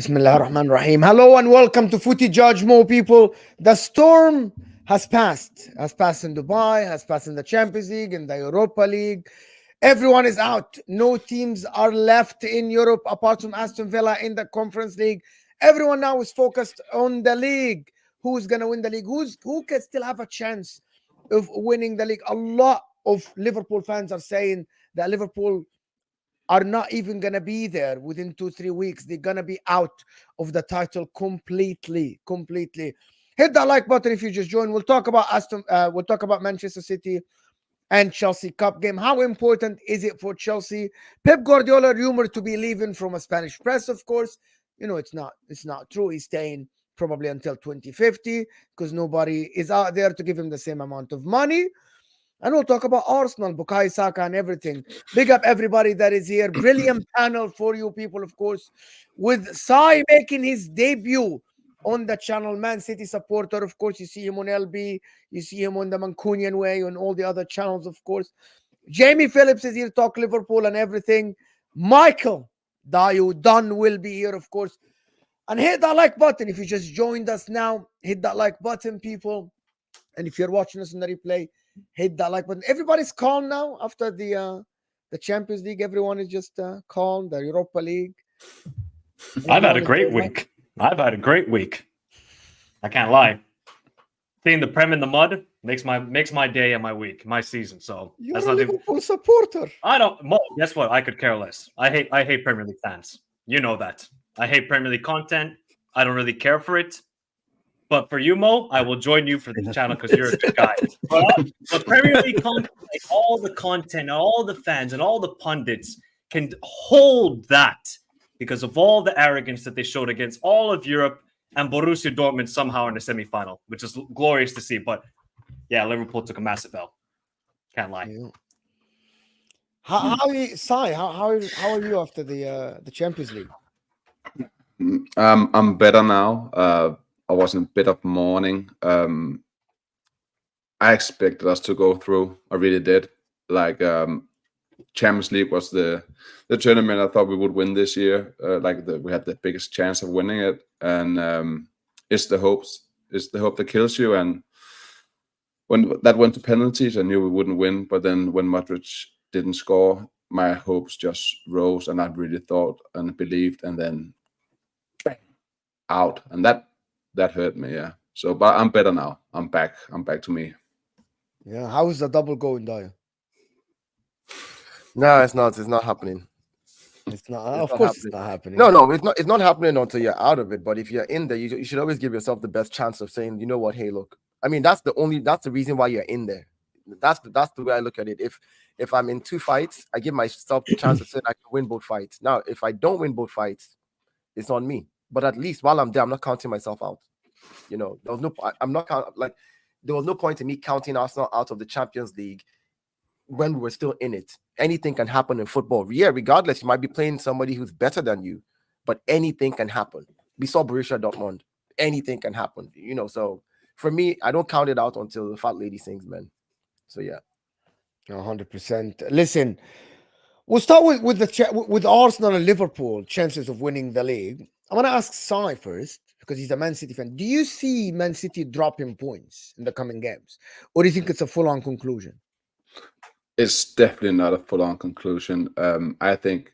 Bismillah ar-Rahman ar-Rahim. Hello and welcome to Footy Judge Mo, people. The storm has passed in Dubai, has passed in the Champions League, in the Europa League. Everyone is out. No teams are left in Europe apart from Aston Villa in the Conference League. Everyone now is focused on the league. Who's going to win the league? Who can still have a chance of winning the league? A lot of Liverpool fans are saying that Liverpool are not even going to be there within 2-3 weeks. They're going to be out of the title completely. Hit that like button if you just joined. We'll talk about Manchester City and Chelsea Cup game. How important is it for Chelsea? Pep Guardiola rumored to be leaving from a Spanish press, of course. You know, it's not true. He's staying probably until 2050 because nobody is out there to give him the same amount of money. And we'll talk about Arsenal, Bukayo Saka, and everything. Big up everybody that is here. Brilliant panel for you people, of course, with Sai making his debut on the channel. Man City supporter, of course. You see him on LB. You see him on the Mancunian Way, on all the other channels, of course. Jamie Phillips is here to talk Liverpool and everything. Michael Dayu Dunn will be here, of course. And hit that like button if you just joined us now. Hit that like button, people. And if you're watching us on the replay, hit that like button. Everybody's calm now after the Champions League. Everyone is just calm. The Europa League. I've had a great week. I can't lie. Seeing the Prem in the mud makes my day and my week, my season. So you're a Liverpool supporter. I don't. Mo, guess what? I could care less. I hate Premier League fans. You know that. I hate Premier League content. I don't really care for it. But for you, Mo, I will join you for this channel because you're a good guy. But Premier League content, like all the content, all the fans, and all the pundits can hold that because of all the arrogance that they showed against all of Europe and Borussia Dortmund somehow in the semifinal, which is glorious to see. But yeah, Liverpool took a massive L. Can't lie. Yeah. How are you after the Champions League? I'm better now. I was in a bit of mourning. I expected us to go through. I really did. Like Champions League was the tournament I thought we would win this year. We had the biggest chance of winning it, and it's the hope that kills you. And when that went to penalties, I knew we wouldn't win. But then when Modric didn't score, my hopes just rose, and I really thought and believed, and then bang, out, and that hurt me, yeah. So, but I'm better now. I'm back to me. Yeah. How is the double going, Daya? No, it's not. It's not happening. It's not. Of course, it's not happening. No, it's not. It's not happening until you're out of it. But if you're in there, you should always give yourself the best chance of saying, you know what, hey, look. I mean, that's the reason why you're in there. That's the way I look at it. If I'm in 2 fights, I give myself the chance of saying I can win both fights. Now, if I don't win both fights, it's on me. But at least while I'm there, I'm not counting myself out. You know, there was no point in me counting Arsenal out of the Champions League when we were still in it. Anything can happen in football. Yeah, regardless, you might be playing somebody who's better than you, but anything can happen. We saw Borussia Dortmund. Anything can happen. You know, so for me, I don't count it out until the fat lady sings, man. So yeah. 100%. Listen, we'll start with Arsenal and Liverpool chances of winning the league. I want to ask Sai first because he's a Man City fan. Do you see Man City dropping points in the coming games, or do you think it's a full-on conclusion? It's definitely not a full-on conclusion. I think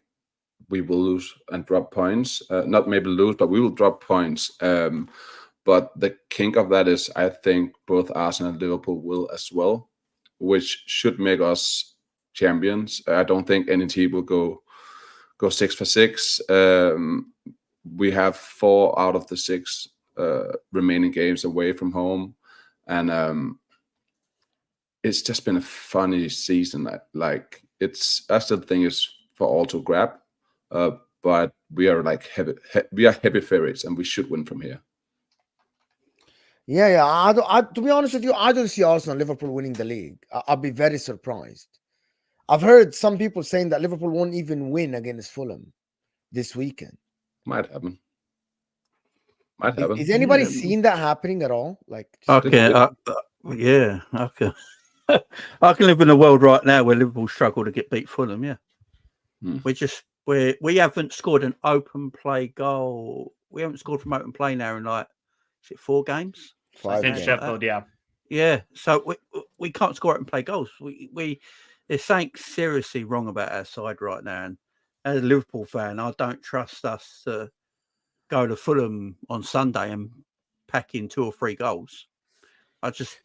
we will lose and drop points. Not maybe lose, but we will drop points. But the kink of that is, I think both Arsenal and Liverpool will as well, which should make us champions. I don't think any team will go 6 for 6. We have 4 out of the 6 remaining games away from home, and it's just been a funny season. Like I still think it's for all to grab, but we are heavy favorites, and we should win from here. Yeah. To be honest with you, I don't see Arsenal and Liverpool winning the league. I'll be very surprised. I've heard some people saying that Liverpool won't even win against Fulham this weekend. Might happen. Is anybody seen that happening at all? Like, okay, okay. I can live in a world right now where Liverpool struggle to get beat Fulham. Yeah, we haven't scored an open play goal we haven't scored from open play now in like, is it 4 games? Five In games. Sheffield, yeah. Yeah, so we can't score open play goals. There's something seriously wrong about our side right now. And as a Liverpool fan, I don't trust us to go to Fulham on Sunday and pack in 2 or 3 goals. I just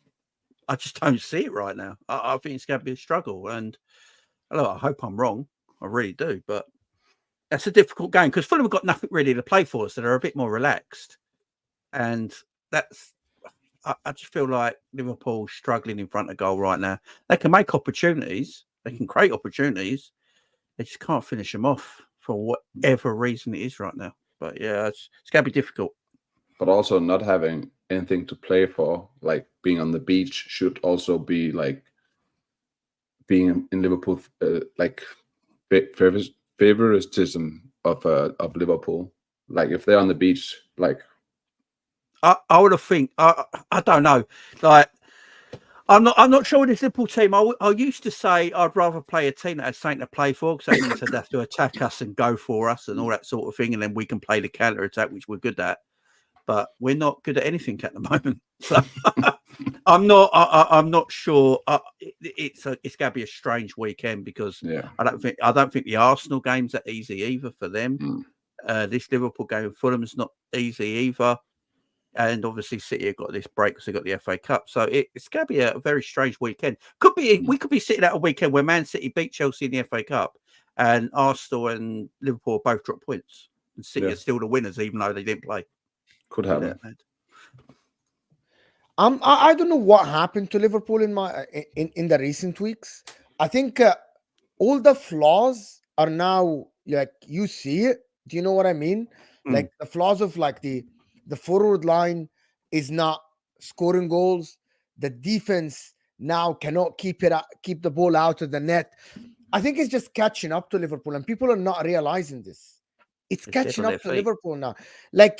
don't see it right now. I think it's going to be a struggle. And look, I hope I'm wrong. I really do. But that's a difficult game because Fulham have got nothing really to play for, so they're a bit more relaxed. And that's, I just feel like Liverpool struggling in front of goal right now. They can make opportunities. They can create opportunities. They just can't finish them off for whatever reason it is right now. But yeah, it's going to be difficult. But also not having anything to play for, like being on the beach, should also be like being in Liverpool, like favoritism of Liverpool. Like if they're on the beach, like I would have think I don't know. Like I'm not sure with this Liverpool team. I used to say I'd rather play a team that has something to play for, because that means they'd have to attack us and go for us and all that sort of thing, and then we can play the counter attack, which we're good at. But we're not good at anything at the moment. So I'm not sure. It's going to be a strange weekend because I don't think the Arsenal game's that easy either for them. This Liverpool game, Fulham's not easy either. And obviously City have got this break because they've got the FA Cup. So it's going to be a very strange weekend. We could be sitting at a weekend where Man City beat Chelsea in the FA Cup and Arsenal and Liverpool both drop points. And City are still the winners, even though they didn't play. could happen. I don't know what happened to Liverpool in the recent weeks. I think all the flaws are now, like, you see it. Do you know what I mean? Like the flaws of like the forward line is not scoring goals. The defense now cannot keep the ball out of the net. I think it's just catching up to Liverpool, and people are not realizing this. It's catching up to Liverpool now. Like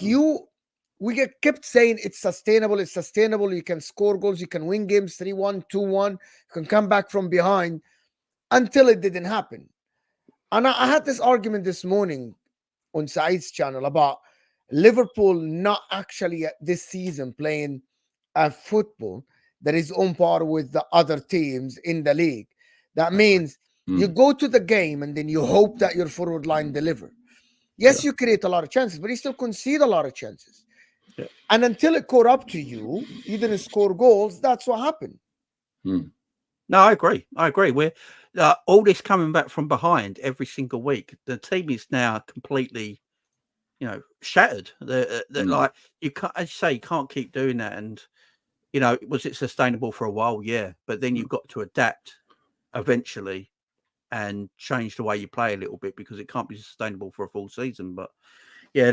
we kept saying it's sustainable. It's sustainable. You can score goals. You can win games 3-1, 2-1. You can come back from behind, until it didn't happen. And I had this argument this morning on Saeed's channel about Liverpool not actually this season playing a football that is on par with the other teams in the league. That means you go to the game and then you hope that your forward line deliver. Yes, you create a lot of chances, but you still concede a lot of chances. Yeah. And until it caught up to you, you didn't score goals. That's what happened. No, I agree. We're all this coming back from behind every single week. The team is now completely, shattered. They're like, you can't, as you say, you can't keep doing that. And was it sustainable for a while? Yeah, but then you've got to adapt eventually and change the way you play a little bit, because it can't be sustainable for a full season. But yeah,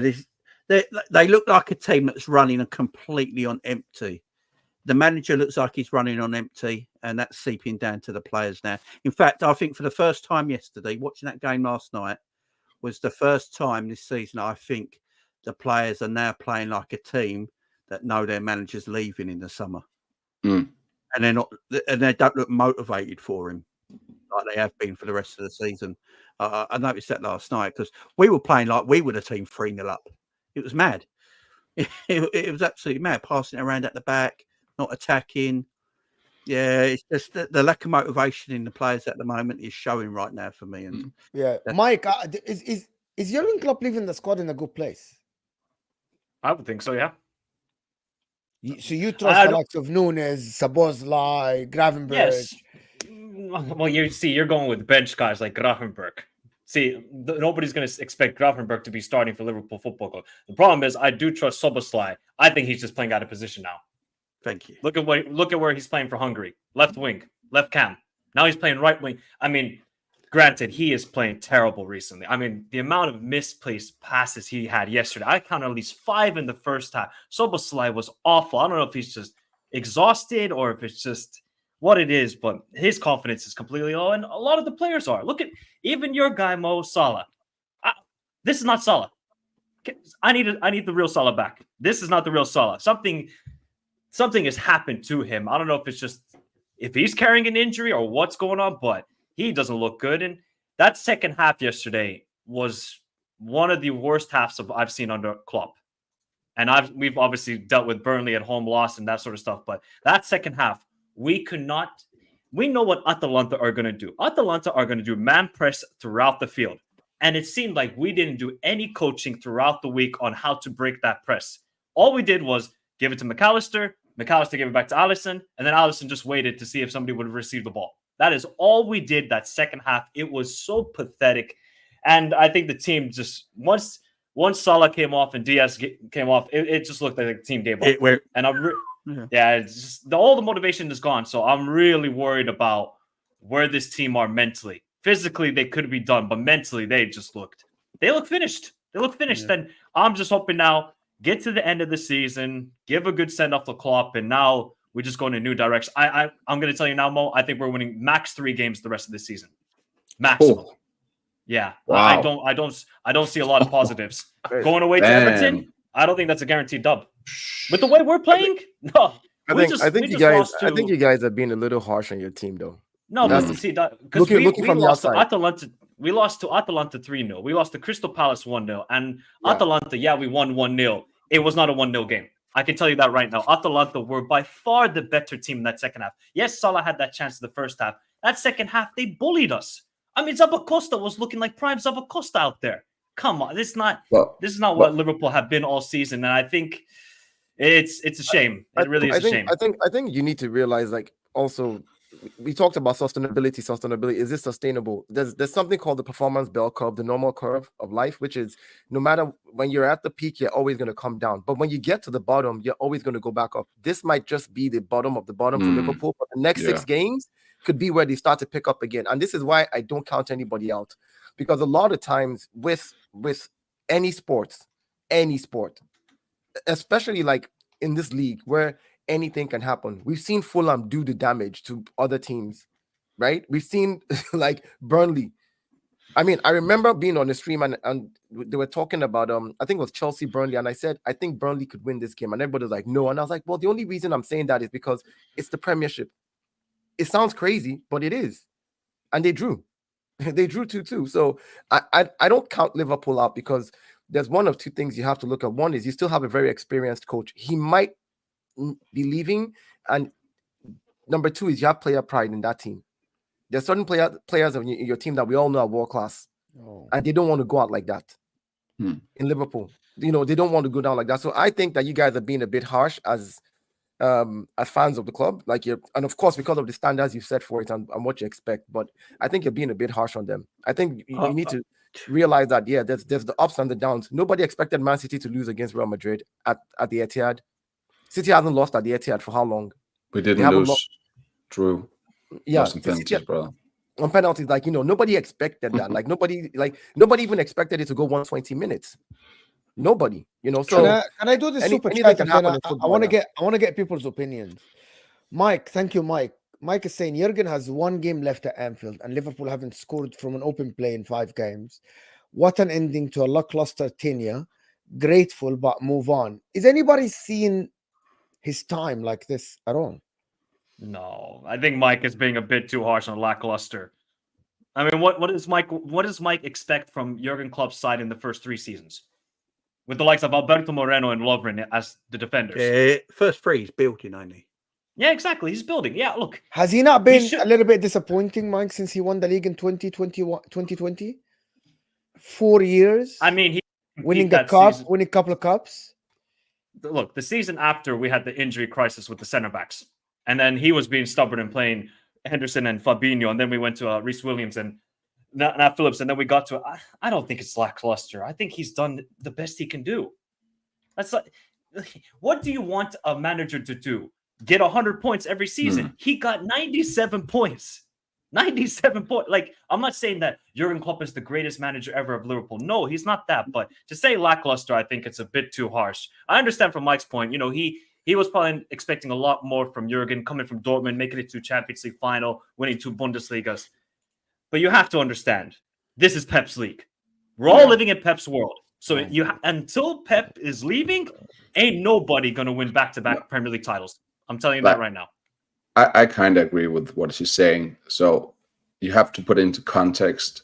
they look like a team that's running completely on empty. The manager looks like he's running on empty, and that's seeping down to the players now. In fact, I think for the first time yesterday, watching that game last night, was the first time this season I think the players are now playing like a team that know their manager's leaving in the summer. And they're not, and they don't look motivated for him like they have been for the rest of the season. I noticed that last night, because we were playing like we were the team 3-0 up. It was mad. It was absolutely mad, passing it around at the back, not attacking. Yeah, it's just the lack of motivation in the players at the moment is showing right now for me. And Mike, is Jurgen Klopp leaving the squad in a good place? I would think so, yeah. So you trust the likes of Nunes, Szoboszlai, Gravenberch? Yes. Well, you're going with bench guys like Gravenberch. See, nobody's going to expect Gravenberch to be starting for Liverpool Football Club. The problem is, I do trust Szoboszlai. I think he's just playing out of position now. Thank you. Look at where he's playing for Hungary. Left wing, left cam. Now he's playing right wing. I mean, granted, he is playing terrible recently. I mean, the amount of misplaced passes he had yesterday, I counted at least 5 in the first half. Szoboszlai was awful. I don't know if he's just exhausted or if it's just what it is, but his confidence is completely low, and a lot of the players are. Look at even your guy, Mo Salah. This is not Salah. I need the real Salah back. This is not the real Salah. Something has happened to him. I don't know if it's just if he's carrying an injury or what's going on, but he doesn't look good. And that second half yesterday was one of the worst halves I've seen under Klopp. And we've obviously dealt with Burnley at home loss and that sort of stuff. But that second half, we know what Atalanta are going to do. Atalanta are going to do man press throughout the field. And it seemed like we didn't do any coaching throughout the week on how to break that press. All we did was give it to McAllister. McAllister gave it back to Alisson. And then Alisson just waited to see if somebody would receive the ball. That is all we did that second half. It was so pathetic. And I think the team just, once Salah came off and Diaz came off, it just looked like the team gave up. It's just all the motivation is gone. So I'm really worried about where this team are mentally. Physically, they could be done, but mentally, they look finished. And I'm just hoping now, get to the end of the season, give a good send-off to Klopp, and now we just go in a new direction. I'm going to tell you now, Mo, I think we're winning max 3 games the rest of the season. Maximum. Oh. Yeah. Wow. I don't see a lot of positives. Going away to Everton, I don't think that's a guaranteed dub. With the way we're playing, no. I think you guys are being a little harsh on your team, though. No, but see that because we from lost the to Atalanta. We lost to Atalanta 3-0. We lost to Crystal Palace 1-0. And Atalanta, we won 1-0. It was not a 1-0 game. I can tell you that right now. Atalanta were by far the better team in that second half. Yes, Salah had that chance in the first half. That second half, they bullied us. I mean, Zabacosta was looking like prime Zabacosta out there. Come on, this is not what Liverpool have been all season, and I think it's a shame. It really is a shame. I think you need to realize, like, also we talked about sustainability. Is this sustainable? There's something called the performance bell curve, the normal curve of life, which is no matter when you're at the peak, you're always going to come down. But when you get to the bottom, you're always going to go back up. This might just be the bottom of the bottom for Liverpool, but the next 6 games could be where they start to pick up again. And this is why I don't count anybody out, because a lot of times with any sport, especially like in this league where anything can happen. We've seen Fulham do the damage to other teams, right? We've seen like Burnley. I mean, I remember being on the stream and they were talking about I think it was Chelsea Burnley, and I said I think Burnley could win this game, and everybody was like, no. And I was like, well, the only reason I'm saying that is because it's the Premiership. It sounds crazy, but it is, and they drew. They drew 2-2. So I don't count Liverpool out, because there's one of two things you have to look at. One is you still have a very experienced coach. He might be leaving, and number 2 is you have player pride in that team. There's certain players in your team that we all know are world class, and they don't want to go out like that. In Liverpool, they don't want to go down like that. So I think that you guys are being a bit harsh as fans of the club, and of course because of the standards you've set for it and what you expect. But I think you're being a bit harsh on them. I think you need to realize that there's the ups and the downs. Nobody expected Man City to lose against Real Madrid at the Etihad. City hasn't lost at the Etihad for how long? We didn't lose. True. Yeah, on penalties, nobody expected that. Nobody even expected it to go 120 minutes. Nobody, So can I do this super chat? I want to get people's opinions. Mike, thank you, Mike. Mike is saying Jurgen has 1 game left at Anfield, and Liverpool haven't scored from an open play in 5 games. What an ending to a lackluster tenure. Grateful, but move on. Is anybody seeing his time like this at all? No, I think Mike is being a bit too harsh on lackluster. I mean, what does Mike expect from Jurgen Klopp's side in the first 3 seasons, with the likes of Alberto Moreno and Lovren as the defenders? First 3 he's building, ain't he? Yeah, exactly. He's building. Yeah, look. Has he not been a little bit disappointing, Mike, since he won the league in 2020? 4 years. I mean, he winning a cup, winning a couple of cups. Look, the season after we had the injury crisis with the center backs, and then he was being stubborn and playing Henderson and Fabinho, and then we went to Reece Williams and not Phillips, and then we got to. I don't think it's lackluster. I think he's done the best he can do. That's like, what do you want a manager to do? Get 100 points every season? He got 97 points. 97 points. Like, I'm not saying that Jurgen Klopp is the greatest manager ever of Liverpool. No, he's not that. But to say lackluster, I think it's a bit too harsh. I understand from Mike's point. He was probably expecting a lot more from Jurgen, coming from Dortmund, making it to Champions League final, winning 2 Bundesligas. But you have to understand, this is Pep's league. We're all living in Pep's world. So until Pep is leaving, ain't nobody going to win back-to-back Premier League titles. I'm telling you that right now. I kind of agree with what she's saying. So you have to put into context,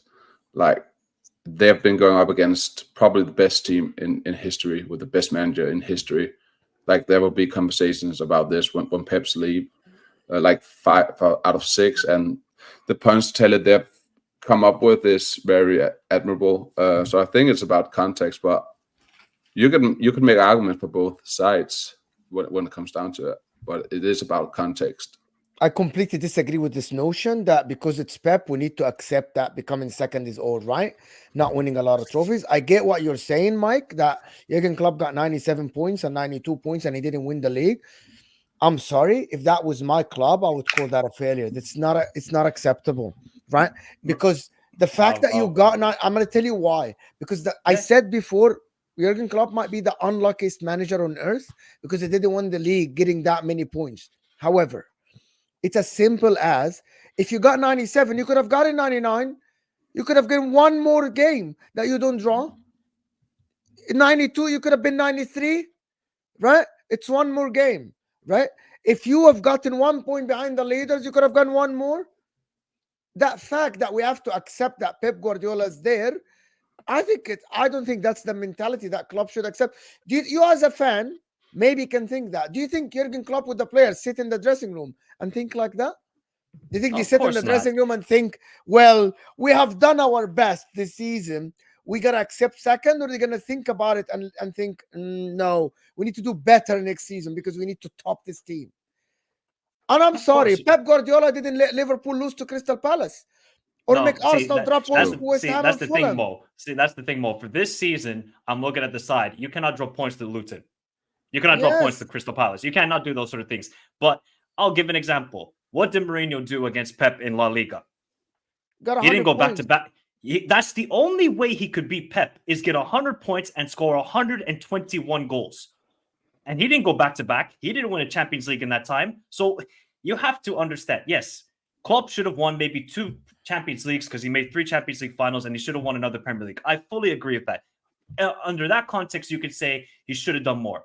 like, they have been going up against probably the best team in history, with the best manager in history. Like, there will be conversations about this when Pep's leave, like 5 out of 6, and the points tally they've come up with is very admirable. So I think it's about context, but you can make arguments for both sides when it comes down to it. But it is about context. I completely disagree with this notion that because it's Pep, we need to accept that becoming second is all right, not winning a lot of trophies. I get what you're saying, Mike, that Jurgen Klopp got 97 points and 92 points and he didn't win the league. I'm sorry, if that was my club, I would call that a failure. It's not acceptable, right? Because the fact that you got now, I'm going to tell you why. Because I said before, Jurgen Klopp might be the unluckiest manager on earth because he didn't win the league getting that many points. However, it's as simple as, if you got 97, you could have gotten 99. You could have gotten one more game that you don't draw. In 92, you could have been 93, right? It's one more game, right? If you have gotten 1 point behind the leaders, you could have gotten one more. That fact that we have to accept that Pep Guardiola is there, I don't think that's the mentality that Klopp should accept. You as a fan maybe can think that. Do you think Jurgen Klopp with the players sit in the dressing room and think like that? Do you think they sit in the dressing room and think, well, we have done our best this season, we got to accept second? Or are they going to think about it and think, no, we need to do better next season because we need to top this team? And I'm sorry, Pep Guardiola didn't let Liverpool lose to Crystal Palace or make Arsenal drop points to West Ham and Fulham. That's the thing, Mo. For this season, I'm looking at the side. You cannot drop points to Luton. You cannot drop points to Crystal Palace. You cannot do those sort of things. But I'll give an example. What did Mourinho do against Pep in La Liga? He didn't go back to back. That's the only way he could beat Pep, is get 100 points and score 121 goals. And he didn't go back to back. He didn't win a Champions League in that time. So you have to understand, yes, Klopp should have won maybe 2 Champions Leagues because he made 3 Champions League finals, and he should have won another Premier League. I fully agree with that. Under that context, you could say he should have done more.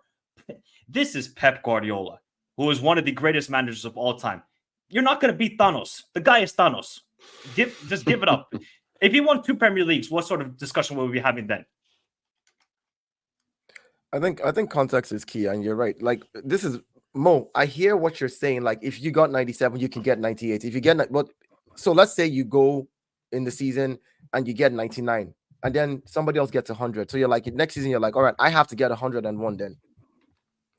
This is Pep Guardiola, who is one of the greatest managers of all time. You're not going to beat Thanos. The guy is Thanos. Just give it up. If he won 2 Premier Leagues, what sort of discussion will we be having then? I think context is key, and you're right. Like, this is Mo. I hear what you're saying. Like, if you got 97, you can get 98. If you get so let's say you go in the season and you get 99, and then somebody else gets 100. So you're like, next season you're like, all right, I have to get 101 then.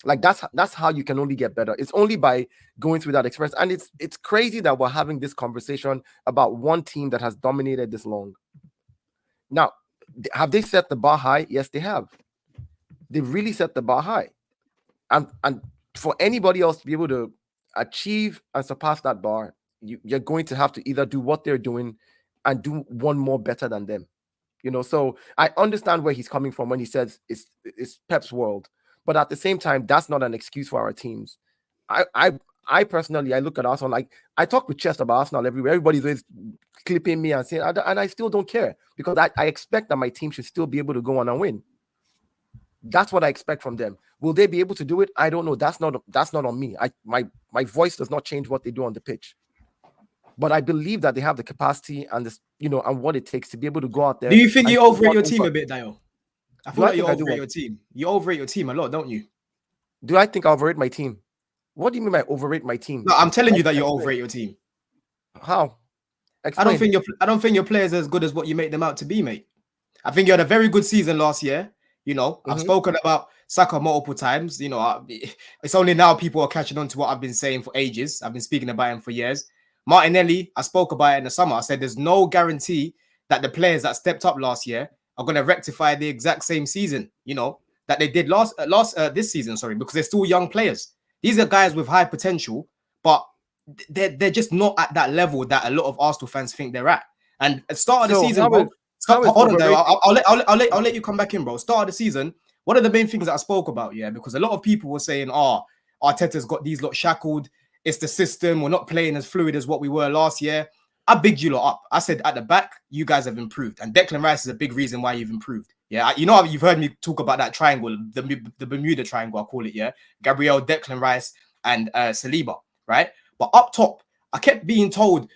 Like, that's how you can only get better. It's only by going through that experience. And it's crazy that we're having this conversation about one team that has dominated this long. Now, have they set the bar high? Yes, they have. They've really set the bar high. And for anybody else to be able to achieve and surpass that bar, you're going to have to either do what they're doing and do one more better than them. So I understand where he's coming from when he says it's Pep's world. But at the same time, that's not an excuse for our teams. I personally, I look at Arsenal, like, I talk with Chest about Arsenal everywhere. Everybody's always clipping me and saying, and I still don't care, because I expect that my team should still be able to go on and win. That's what I expect from them. Will they be able to do it? I don't know. That's not on me. My voice does not change what they do on the pitch. But I believe that they have the capacity and this, and what it takes to be able to go out there. Do you think you overrate your team a bit, Dio? I feel like you overrate your team. You overrate your team a lot, don't you? Do I think I overrate my team? What do you mean by overrate my team? No, I'm telling you that you overrate your team. How? Explain. I don't think your players are as good as what you make them out to be, mate. I think you had a very good season last year. I've spoken about Saka multiple times. It's only now people are catching on to what I've been saying for ages. I've been speaking about him for years. Martinelli, I spoke about it in the summer. I said there's no guarantee that the players that stepped up last year are going to rectify the exact same season, that they did this season, because they're still young players. These are guys with high potential, but they're just not at that level that a lot of Arsenal fans think they're at. And at the start of the season, bro, hold on there. I'll let you come back in, bro. Start of the season, one of the main things that I spoke about, because a lot of people were saying, Arteta's got these lot shackled. It's the system. We're not playing as fluid as what we were last year. I bigged you lot up. I said at the back, you guys have improved. And Declan Rice is a big reason why you've improved. Yeah, you've heard me talk about that triangle, the Bermuda Triangle, I call it, yeah? Gabriel, Declan Rice, and Saliba, right? But up top, I kept being told,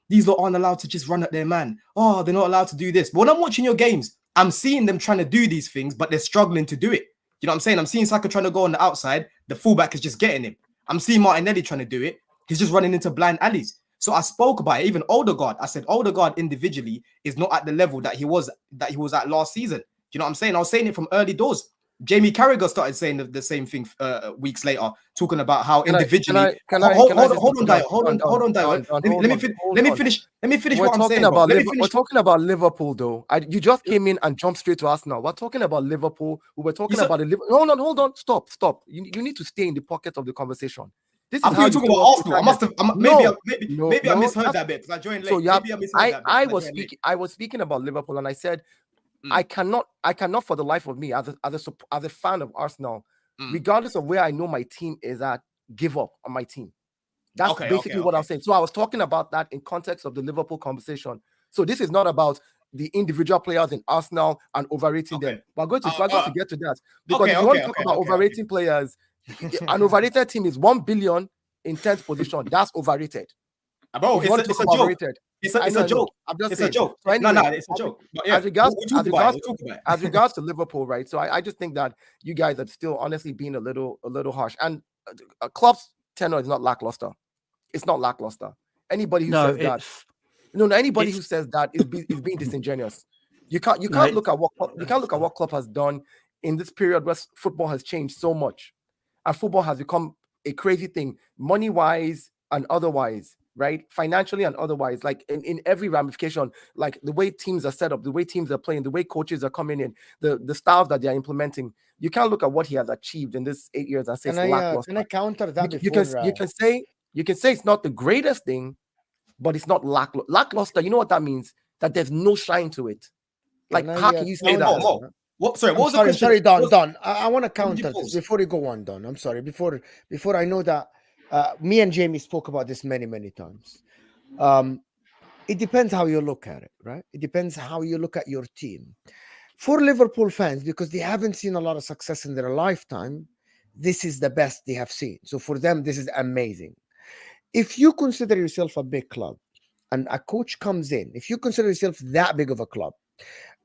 these lot aren't allowed to just run at their man. Oh, they're not allowed to do this. But when I'm watching your games, I'm seeing them trying to do these things, but they're struggling to do it. You know what I'm saying? I'm seeing Saka trying to go on the outside. The fullback is just getting him. I'm seeing Martinelli trying to do it. He's just running into blind alleys. So I spoke about it. Even Odegaard, I said Odegaard individually is not at the level that he was at last season. You know what I'm saying? I was saying it from early doors. Jamie Carragher started saying the same thing weeks later, talking about how individually. Hold on, Dio. Let me finish. We're what I'm saying. We're talking about Liverpool, though. You just came in and jumped straight to Arsenal. We're talking about Liverpool. We were talking about the Liverpool. Hold on. Stop. You need to stay in the pocket of the conversation. I thought you were talking about Arsenal. I must have. Maybe I misheard that bit because I joined late. So yeah, I was speaking about Liverpool, and I said I cannot for the life of me, as a fan of Arsenal, regardless of where I know my team is at, give up on my team. That's basically what I'm saying. So I was talking about that in context of the Liverpool conversation. So this is not about the individual players in Arsenal and overrating them. We're going to get to that because if you want to talk about overrating players. An overrated team is 1 billion in 10th position. That's overrated. Bro, it's a joke. Overrated. It's a joke. I'm just it's saying. a joke. So anyway, It's a joke. As regards to Liverpool, right? So I just think that you guys are still honestly being a little harsh. And Klopp's tenure is not lackluster. It's not lackluster. Anybody who says that, anybody who says that is being disingenuous. You can't look at what Klopp has done in this period where football has changed so much. And football has become a crazy thing, money-wise and otherwise, right? Financially and otherwise, like in every ramification, like the way teams are set up, the way teams are playing, the way coaches are coming in, the styles that they are implementing. You can't look at what he has achieved in this 8 years and say it's lackluster. Can I counter that? You can say it's not the greatest thing, but it's not lackluster. You know what that means? That there's no shine to it. Like, how can you say that? What? Sorry, what was the question? Sorry, Don. I want to counter this before you go on, Don. I'm sorry. Before I know that me and Jamie spoke about this many times. It depends how you look at it, right? It depends how you look at your team. For Liverpool fans, because they haven't seen a lot of success in their lifetime, this is the best they have seen. So for them, this is amazing. If you consider yourself a big club and a coach comes in, if you consider yourself that big of a club,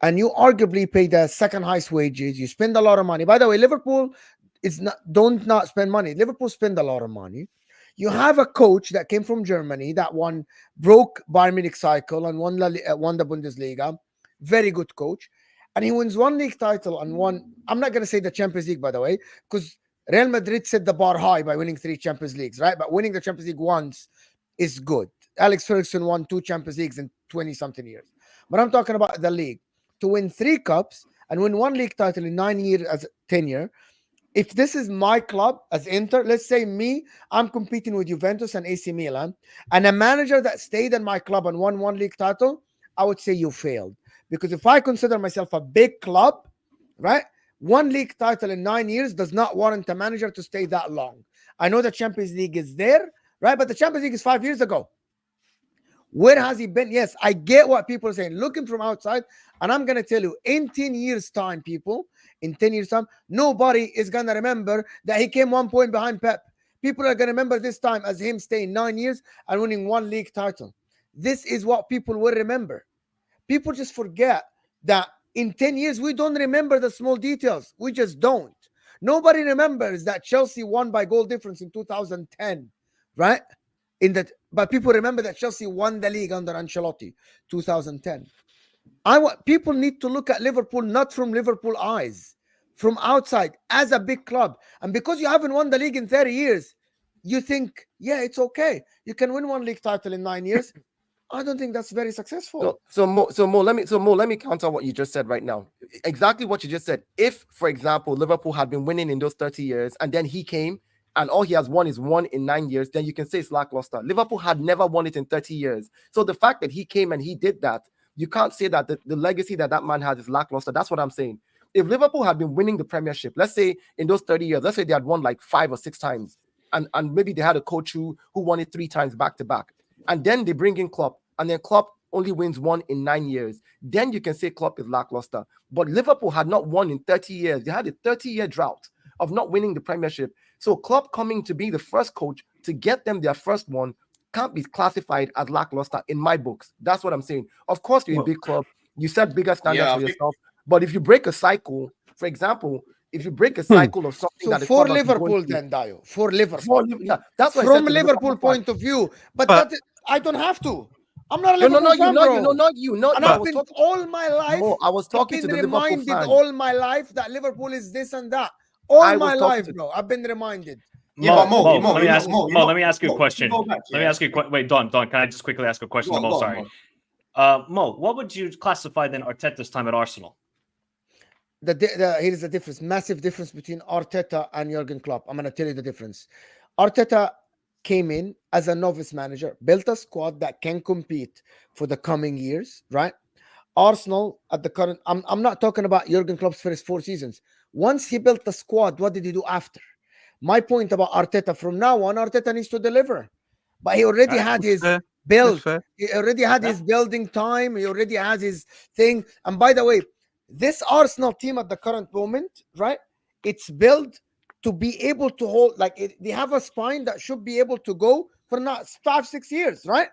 and you arguably pay the second highest wages, you spend a lot of money. By the way, Liverpool don't not spend money. Liverpool spend a lot of money. You have a coach that came from Germany that broke Bayern Munich cycle and won the Bundesliga. Very good coach. And he wins one league title and I'm not going to say the Champions League, by the way, because Real Madrid set the bar high by winning 3 Champions Leagues, right? But winning the Champions League once is good. Alex Ferguson won 2 Champions Leagues in 20-something years. But I'm talking about the league. To win 3 cups and win 1 league title in 9 years as tenure. If this is my club as Inter, let's say I'm competing with Juventus and AC Milan, and a manager that stayed in my club and won 1 league title, I would say you failed. Because if I consider myself a big club, right, 1 league title in 9 years does not warrant a manager to stay that long. I know the Champions League is there, right? But the Champions League is 5 years ago. Where has he been? Yes, I get what people are saying. Looking from outside, and I'm going to tell you, in 10 years' time, nobody is going to remember that he came 1 point behind Pep. People are going to remember this time as him staying 9 years and winning 1 league title. This is what people will remember. People just forget that in 10 years, we don't remember the small details. We just don't. Nobody remembers that Chelsea won by goal difference in 2010, right? But people remember that Chelsea won the league under Ancelotti, 2010. People need to look at Liverpool not from Liverpool eyes, from outside as a big club. And because you haven't won the league in 30 years, you think, yeah, it's okay. You can win 1 league title in 9 years. I don't think that's very successful. So Mo, let me counter what you just said right now. Exactly what you just said. If, for example, Liverpool had been winning in those 30 years and then he came and all he has won is 1 in 9 years, then you can say it's lackluster. Liverpool had never won it in 30 years. So the fact that he came and he did that, you can't say that the legacy that man has is lackluster. That's what I'm saying. If Liverpool had been winning the Premiership, let's say in those 30 years, let's say they had won like 5 or 6 times, and maybe they had a coach who won it 3 times back to back, and then they bring in Klopp, and then Klopp only wins 1 in 9 years, then you can say Klopp is lackluster. But Liverpool had not won in 30 years. They had a 30-year drought of not winning the Premiership. So Klopp coming to be the first coach to get them their first one can't be classified as lackluster in my books. That's what I'm saying. Of course, you're a big club. You set bigger standards Yeah, for yourself. But if you break a cycle, for example, if you break a cycle of something So that the for club has been going Liverpool, through, then Dio, for Liverpool, yeah, that's what I from said to Liverpool Liverpool fans. point of view, but But- that I don't have to. I'm not a No, Liverpool not you, fan, not bro. you, no, not you, not And you. I I've was been talking, all my life. no, I was talking I've to been the Liverpool reminded fan. all my life that Liverpool is this and that. All I my was talking life, to- bro. I've been reminded. Yeah, but Mo, let me ask Mo, Mo, let me ask you a Mo, question. go back, Let me yeah. ask you a question. Wait, Don, can I just quickly ask a question Go to on, Mo? go on, Sorry. Mo. Mo, what would you classify then Arteta's time at Arsenal? Here's the difference, massive difference between Arteta and Jurgen Klopp. I'm going to tell you the difference. Arteta came in as a novice manager, built a squad that can compete for the coming years, right? Arsenal at the current, I'm not talking about Jurgen Klopp's first 4 seasons. Once he built the squad, what did he do after? My point about Arteta, from now on, Arteta needs to deliver. But he already had his build. He already had his building time. He already has his thing. And by the way, this Arsenal team at the current moment, right? It's built to be able to hold, they have a spine that should be able to go for not 5-6 years, right?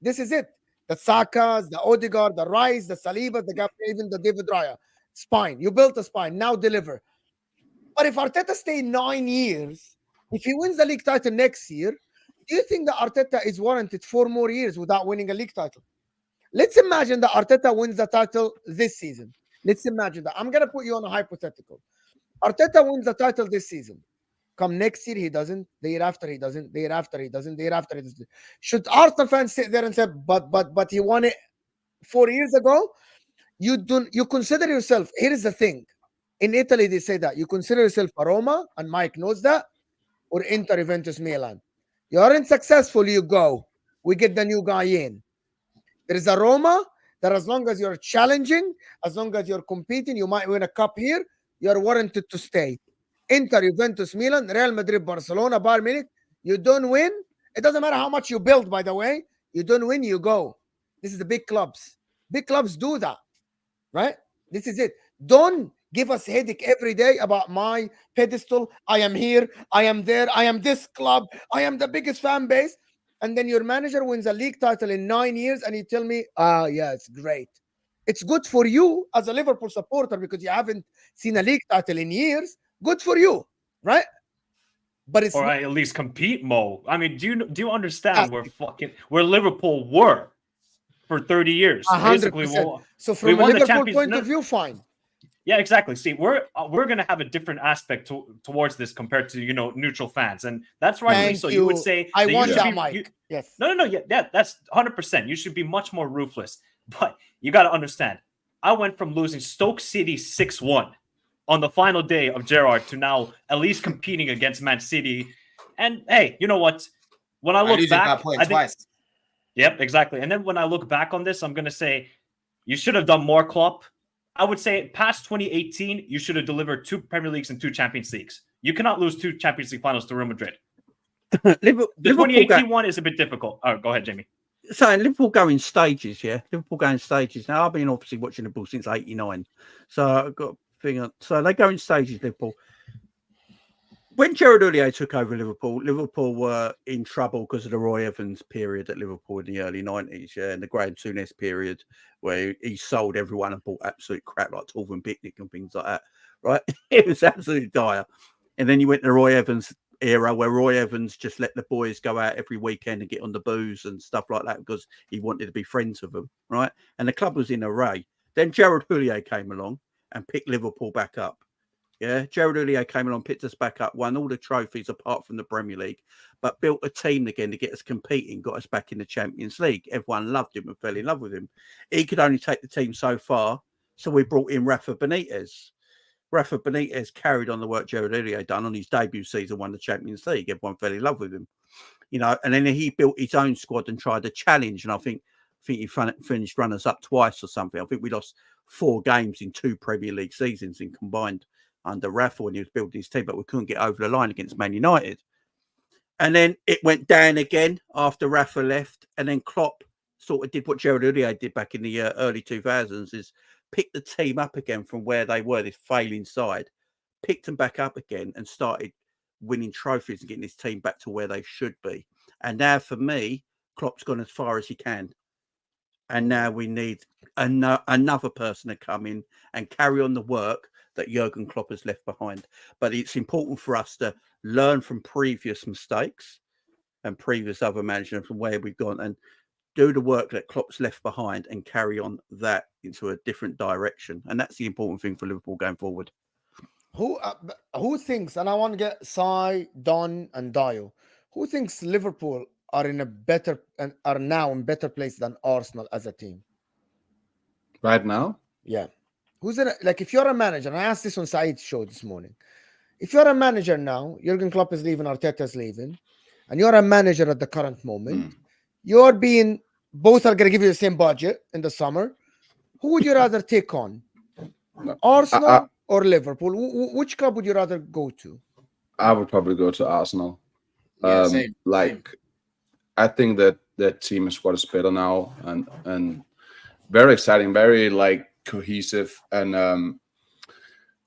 This is it. The Sakas, the Odegaard, the Rice, the Saliba, the Gabriel, even the David Raya. Spine. You built a spine. Now deliver. But if Arteta stay 9 years, if he wins the league title next year, do you think that Arteta is warranted 4 more years without winning a league title? Let's imagine that Arteta wins the title this season. Let's imagine that. I'm going to put you on a hypothetical. Arteta wins the title this season. Come next year, he doesn't. The year after, he doesn't. The year after, he doesn't. The year after, he doesn't. Should Arsenal fans sit there and say, but he won it 4 years ago? You consider yourself. Here is the thing. In Italy, they say that you consider yourself a Roma, and Mike knows that, or Inter, Juventus, Milan. You aren't successful, you go. We get the new guy in. There is a Roma that as long as you're challenging, as long as you're competing, you might win a cup here, you're warranted to stay. Inter, Juventus, Milan, Real Madrid, Barcelona, Bayern Munich, you don't win. It doesn't matter how much you build, by the way. You don't win, you go. This is the big clubs. Big clubs do that, right? This is it. Don't give us headache every day about my pedestal. I am here. I am there. I am this club. I am the biggest fan base. And then your manager wins a league title in 9 years and you tell me, yeah, it's great. It's good for you as a Liverpool supporter because you haven't seen a league title in years. Good for you, right? But it's or not, I at least compete, Mo. I mean, do you understand where Liverpool were for 30 years? 100%. So from a Liverpool point of view, fine. Yeah, exactly. See, we're going to have a different aspect towards this compared to neutral fans, and that's rightly so. You would say I want that, be, Mike. Yes. No. Yeah, that's 100%. You should be much more ruthless, but you got to understand. I went from losing Stoke City 6-1 on the final day of Gerrard to now at least competing against Man City. And hey, you know what? When I look back, I think twice. Yep, exactly. And then when I look back on this, I'm going to say you should have done more, Klopp. I would say past 2018, you should have delivered 2 Premier Leagues and 2 Champions Leagues. You cannot lose 2 Champions League finals to Real Madrid. The 2018 one is a bit difficult. Oh, go ahead, Jamie. So Liverpool go in stages, yeah. Liverpool go in stages. Now I've been obviously watching the ball since '89, so I've got a thing on. So they go in stages. Liverpool. When Gerard Houllier took over Liverpool, Liverpool were in trouble because of the Roy Evans period at Liverpool in the early 90s, yeah, and the Graham Souness period where he sold everyone and bought absolute crap like Torvin Picnic and things like that, right? It was absolutely dire. And then you went to the Roy Evans era where Roy Evans just let the boys go out every weekend and get on the booze and stuff like that because he wanted to be friends with them, right? And the club was in array. Then Gerard Houllier came along and picked Liverpool back up. Yeah, Gerard Houllier came along, picked us back up, won all the trophies apart from the Premier League, but built a team again to get us competing, got us back in the Champions League. Everyone loved him and fell in love with him. He could only take the team so far, so we brought in Rafa Benitez. Rafa Benitez carried on the work Gerard Houllier done on his debut season, won the Champions League. Everyone fell in love with him, and then he built his own squad and tried to challenge. And I think he finished runners up twice or something. I think we lost 4 games in 2 Premier League seasons in combined under Rafa when he was building his team, but we couldn't get over the line against Man United. And then it went down again after Rafa left, and then Klopp sort of did what Gerard Houllier did back in the early 2000s, is picked the team up again from where they were, this failing side, picked them back up again and started winning trophies and getting his team back to where they should be. And now, for me, Klopp's gone as far as he can. And now we need another person to come in and carry on the work that Jurgen Klopp has left behind. But it's important for us to learn from previous mistakes and previous other managers from where we've gone and do the work that Klopp's left behind and carry on that into a different direction. And that's the important thing for Liverpool going forward. Who thinks, and I want to get Sai, Don, and Dio, who thinks Liverpool are now in better place than Arsenal as a team right now? Yeah. Who's in like, if you're a manager, and I asked this on Saeed's show this morning, if you're a manager now, Jurgen Klopp is leaving, Arteta's leaving, and you're a manager at the current moment, both are going to give you the same budget in the summer. Who would you rather take on? Arsenal or Liverpool? Which club would you rather go to? I would probably go to Arsenal. Yeah, same. I think that that team is what is better now and very exciting, very cohesive, and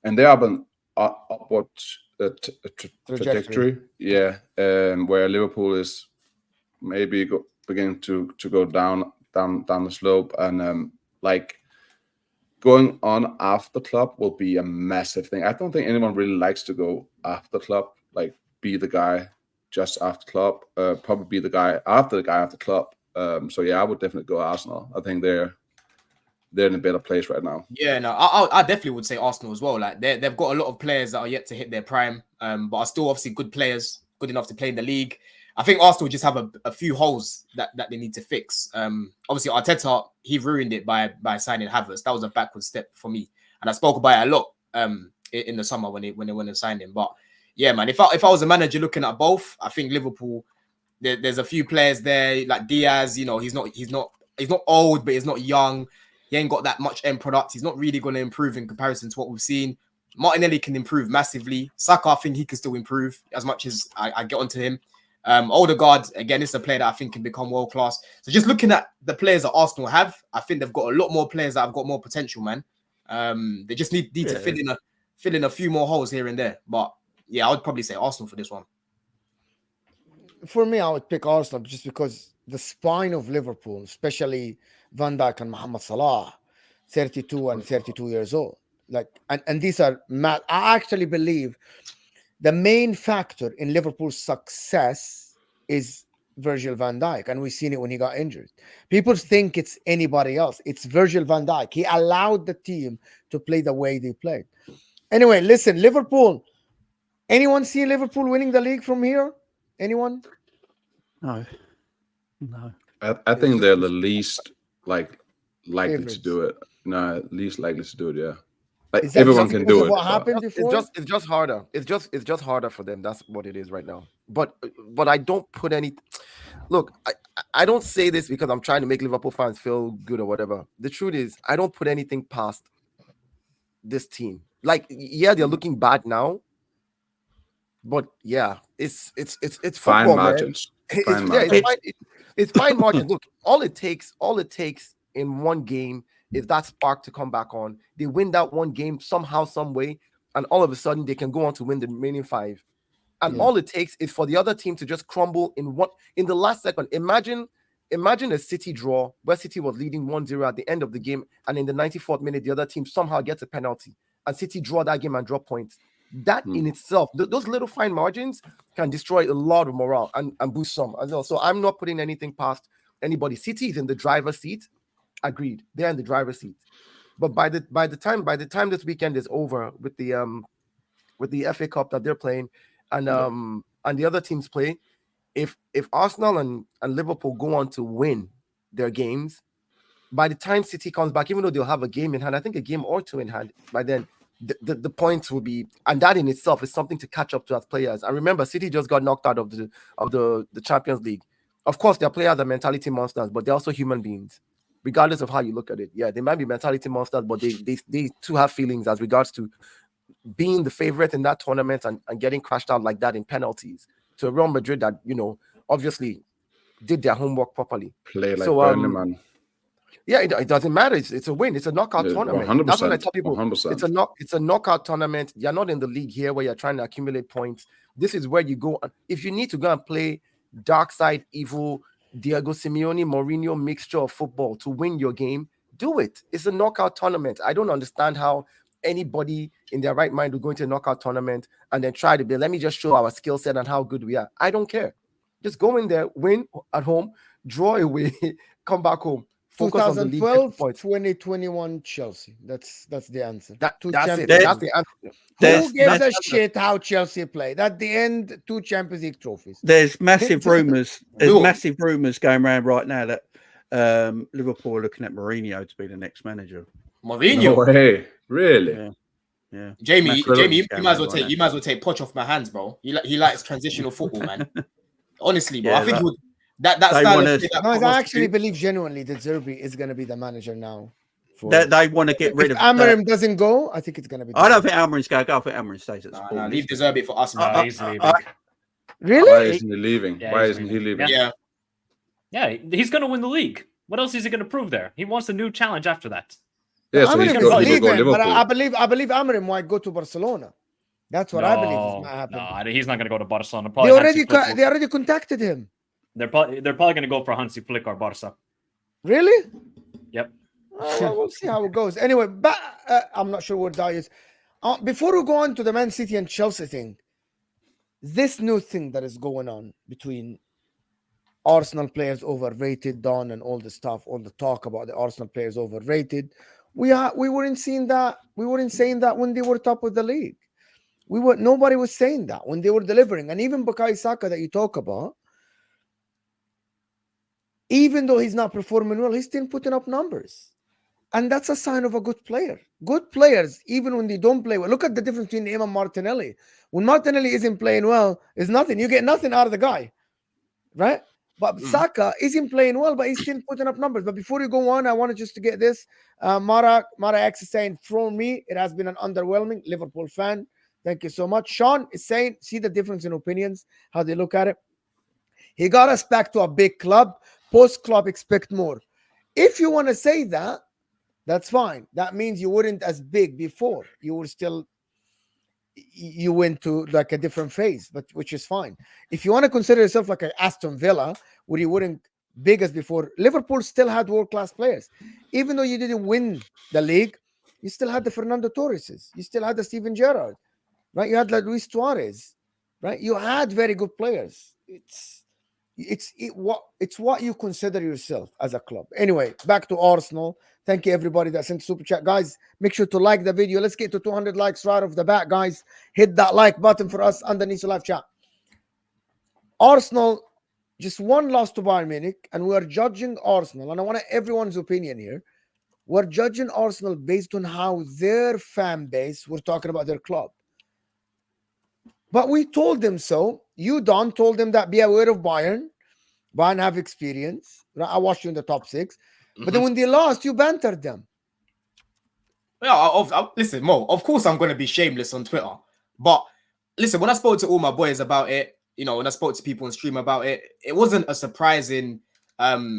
they are on upward trajectory. Yeah, where Liverpool is maybe beginning to go down the slope, and going on after Klopp will be a massive thing. I don't think anyone really likes to go after Klopp, be the guy just after Klopp, probably be the guy after Klopp. So yeah, I would definitely go Arsenal. I think they're in a better place right now. Yeah, no, I definitely would say Arsenal as well. They've got a lot of players that are yet to hit their prime, but are still obviously good players, good enough to play in the league. I think Arsenal just have a few holes that they need to fix. Obviously Arteta, he ruined it by signing Havertz. That was a backward step for me, and I spoke about it a lot in the summer when they went and signed him. But yeah, man, if I was a manager looking at both, I think Liverpool, there's a few players there like Diaz. You know, he's not old, but he's not young. He ain't got that much end product. He's not really going to improve in comparison to what we've seen. Martinelli can improve massively. Saka, I think he can still improve as much as I get onto him. Odegaard, again, it's a player that I think can become world class. So just looking at the players that Arsenal have, I think they've got a lot more players that have got more potential, man. They just need to fill in a few more holes here and there. But yeah, I would probably say Arsenal for this one. For me, I would pick Arsenal just because the spine of Liverpool, especially Van Dijk and Mohamed Salah, 32 and 32 years old. And these are mad. I actually believe the main factor in Liverpool's success is Virgil van Dijk, and we've seen it when he got injured. People think it's anybody else. It's Virgil van Dijk. He allowed the team to play the way they played. Anyway, listen, Liverpool. Anyone see Liverpool winning the league from here? Anyone? No. I think they're the least likely Favorites. to do it. No, least likely to do it. Yeah. Is that Everyone just can because do of it. what happened before? It's just harder. It's just harder for them. That's what it is right now. But I don't put any. Look, I don't say this because I'm trying to make Liverpool fans feel good or whatever. The truth is, I don't put anything past this team. Yeah, they're looking bad now, but yeah, it's football, Fine man. margins. Fine margins. It's fine margins. Look, all it takes in one game is that spark to come back on. They win that one game somehow, some way, and all of a sudden they can go on to win the remaining 5. And all it takes is for the other team to just crumble in the last second. Imagine a City draw where City was leading 1-0 at the end of the game, and in the 94th minute, the other team somehow gets a penalty, and City draw that game and drop points. That in itself, those little fine margins can destroy a lot of morale and boost some as well. So I'm not putting anything past anybody. City is in the driver's seat. Agreed, they're in the driver's seat. But by the time this weekend is over with the FA Cup that they're playing, and the other teams play, if Arsenal and Liverpool go on to win their games, by the time City comes back, even though they'll have a game in hand, I think a game or two in hand, by then the points will be, and that in itself is something to catch up to as players. And remember, City just got knocked out of the Champions League. Of course, their players are mentality monsters, but they're also human beings, regardless of how you look at it. Yeah, they might be mentality monsters, but they too have feelings as regards to being the favorite in that tournament and getting crashed out like that in penalties to Real Madrid that, obviously did their homework properly. Play like Burnley, man. Yeah, it doesn't matter. It's a win. It's a knockout tournament. 100%, That's what I tell people. 100%. It's a knockout tournament. You're not in the league here where you're trying to accumulate points. This is where you go. If you need to go and play dark side evil Diego Simeone Mourinho mixture of football to win your game, do it. It's a knockout tournament. I don't understand how anybody in their right mind would go into a knockout tournament and then try to be, let me just show our skill set and how good we are. I don't care. Just go in there, win at home, draw away, come back home. Focus on the league 2012, points. 2021 Chelsea. That's the answer. That's it. Champions That's the answer. Who gives a shit how Chelsea played? At the end, 2 Champions League trophies. There's massive rumours. There's massive rumours going around right now that Liverpool are looking at Mourinho to be the next manager. Mourinho? No way. Really? Yeah. Jamie, you might as well right take Poch off my hands, bro. He likes transitional football, man. Honestly, bro. Yeah, I think that- he would, that they style wanna- of play that No, Poch I wants to actually do- believe genuinely that Zerbi is going to be the manager now. They want to get rid If of Amorim doesn't go, I think it's going to be. I don't think Amorim's going to go. I think Amorim stays at Sport. Nah, leave De Zerbi for us, No, man. he's leaving. Why Really? isn't he leaving? Yeah, Why he's isn't he leaving. leaving? Yeah. He's going to win the league. What else is he going to prove there? He wants a new challenge after that. Yeah, so he's Amorim going is to leaving, go but Liverpool. I believe Amorim might go to Barcelona. That's what I believe is might happen. No, he's not going to go to Barcelona. They Probably already contacted him. They're probably going to go for Hansi Flick or Barca. Really? Yep. Well, we'll see how it goes. Anyway, but I'm not sure what that is. Before we go on to the Man City and Chelsea thing, this new thing that is going on between Arsenal players overrated, Don, and all the stuff, all the talk about the Arsenal players overrated. We weren't seeing that. We weren't saying that when they were top of the league. Nobody was saying that when they were delivering. And even Bukayo Saka that you talk about, even though he's not performing well, he's still putting up numbers. And that's a sign of a good player. Good players, even when they don't play well. Look at the difference between him and Martinelli. When Martinelli isn't playing well, it's nothing. You get nothing out of the guy, right? But Saka isn't playing well, but he's still putting up numbers. But before you go on, I wanted just to get this. Mara X is saying, from me, it has been an underwhelming Liverpool fan. Thank you so much. Sean is saying, see the difference in opinions, how they look at it. He got us back to a big club. Post-club, expect more. If you want to say that, that's fine. That means you weren't as big before. You were still, you went to like a different phase, but which is fine. If you want to consider yourself like an Aston Villa, where you weren't big as before, Liverpool still had world-class players. Even though you didn't win the league, you still had the Fernando Torreses. You still had the Steven Gerrard, right? You had like Luis Suarez, right? You had very good players. It's what you consider yourself as a club. Anyway, back to Arsenal. Thank you everybody that sent super chat, guys. Make sure to like the video. Let's get to 200 likes right off the bat, guys. Hit that like button for us underneath the live chat. Arsenal just one loss to Bayern Munich, and we are judging Arsenal. And I want everyone's opinion here. We're judging Arsenal based on how their fan base, we're talking about their club. But we told them so. You, Don, told them that be aware of Bayern. Bayern have experience. I watched you in the top 6. But then when they lost, you bantered them. Yeah, listen, Mo, of course I'm going to be shameless on Twitter. But listen, when I spoke to all my boys about it, you know, when I spoke to people on stream about it, it wasn't a surprising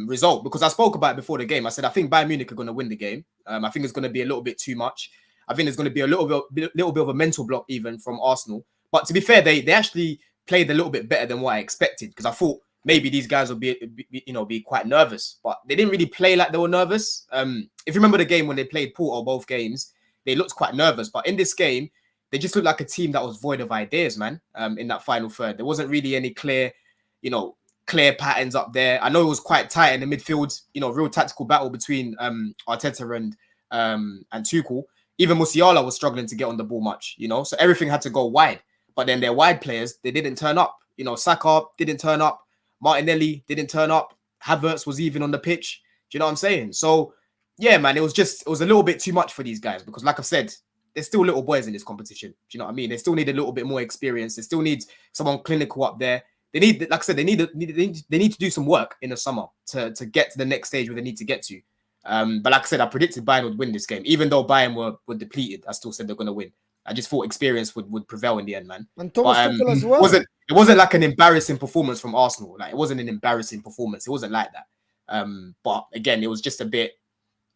result because I spoke about it before the game. I said, I think Bayern Munich are going to win the game. I think it's going to be a little bit too much. I think there's going to be a little bit of a mental block even from Arsenal. But to be fair, they actually played a little bit better than what I expected because I thought maybe these guys will be quite nervous, but they didn't really play like they were nervous. If you remember the game when they played Porto, both games, they looked quite nervous. But in this game, they just looked like a team that was void of ideas, man. In that final third, there wasn't really any clear patterns up there. I know it was quite tight in the midfield. You know, real tactical battle between Arteta and Tuchel. Even Musiala was struggling to get on the ball much. You know, so everything had to go wide. But then their wide players, they didn't turn up. You know, Saka didn't turn up. Martinelli didn't turn up. Havertz was even on the pitch. Do you know what I'm saying? So, yeah, man, it was a little bit too much for these guys because, like I've said, they're still little boys in this competition. Do you know what I mean? They still need a little bit more experience. They still need someone clinical up there. They need, like I said, they need to do some work in the summer to get to the next stage where they need to get to. But like I said, I predicted Bayern would win this game. Even though Bayern were depleted, I still said they're going to win. I just thought experience would prevail in the end, man. And Thomas Tuchel as well. It wasn't like an embarrassing performance from Arsenal. Like it wasn't an embarrassing performance. It wasn't like that. But again, it was just a bit,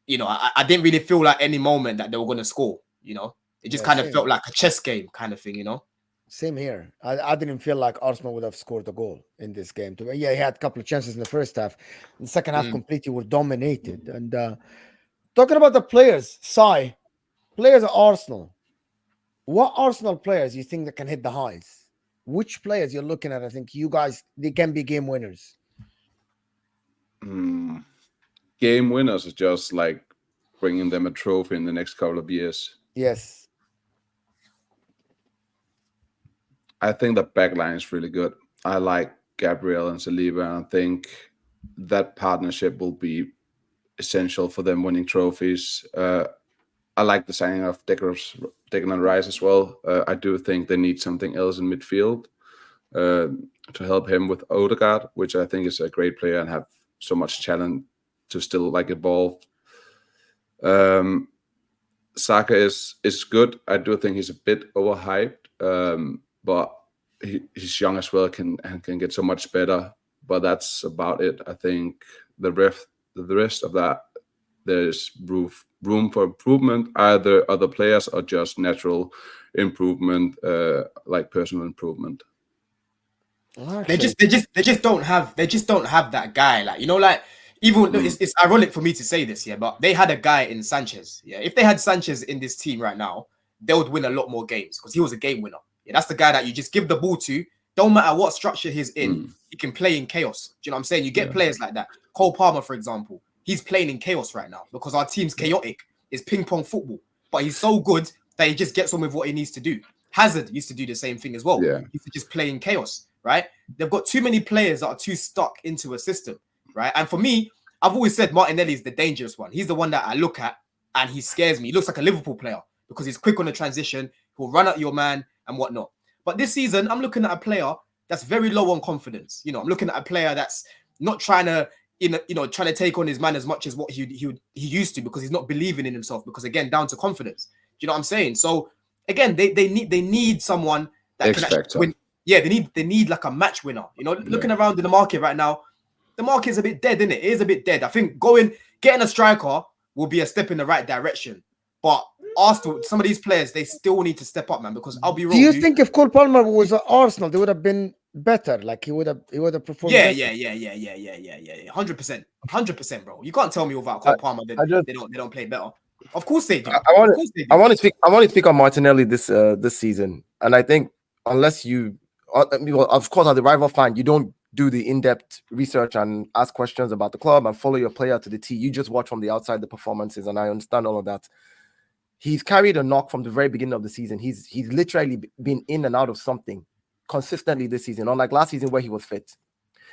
you know, I didn't really feel like any moment that they were going to score, you know. It just kind of felt like a chess game kind of thing, you know. Same here. I didn't feel like Arsenal would have scored a goal in this game. Yeah, he had a couple of chances in the first half. In the second half, completely were dominated. And talking about the players, players at Arsenal. What Arsenal players you think that can hit the highs? Which players you're looking at? I think you guys, they can be game winners. Game winners is just like bringing them a trophy in the next couple of years. Yes. I think the back line is really good. I like Gabriel and Saliba, and I think that partnership will be essential for them winning trophies. I like the signing of Declan Rice as well. I do think they need something else in midfield to help him with Odegaard, which I think is a great player and have so much talent to still like evolve. Saka is good. I do think he's a bit overhyped, but he's young as well and can get so much better. But that's about it. I think the rest of that, there's room for improvement, either other players or just natural improvement, like personal improvement. They just don't have that guy. Like, you know, like, even it's ironic for me to say this, yeah, but they had a guy in Sanchez. Yeah, if they had Sanchez in this team right now, they would win a lot more games because he was a game winner. Yeah, that's the guy that you just give the ball to. Don't matter what structure he's in, he can play in chaos. Do you know what I'm saying? You get players like that. Cole Palmer, for example, he's playing in chaos right now because our team's chaotic. It's ping pong football, but he's so good that he just gets on with what he needs to do. Hazard used to do the same thing as well. Yeah. He used to just play in chaos, right? They've got too many players that are too stuck into a system, right? And for me, I've always said Martinelli is the dangerous one. He's the one that I look at and he scares me. He looks like a Liverpool player because he's quick on the transition. He'll run at your man and whatnot. But this season, I'm looking at a player that's very low on confidence. You know, I'm looking at a player that's not trying to, trying to take on his man as much as what he used to because he's not believing in himself. Because again, down to confidence. Do you know what I'm saying? So again, they need someone that can actually win. Yeah, they need like a match winner. You know, looking around in the market right now, the market's a bit dead, isn't it? It is a bit dead. I think getting a striker will be a step in the right direction. But Arsenal, some of these players, they still need to step up, man. Because I'll be real. Do you think if Cole Palmer was at Arsenal, they would have been better? Like he would have performed. Yeah. 100%, bro. You can't tell me without Cole Palmer they don't play better. Of course they do. I want to speak on Martinelli this season, and I think unless you, of course, as a rival fan, you don't do the in-depth research and ask questions about the club and follow your player to the T. You just watch from the outside the performances, and I understand all of that. He's carried a knock from the very beginning of the season. He's literally been in and out of something consistently this season, unlike last season where he was fit.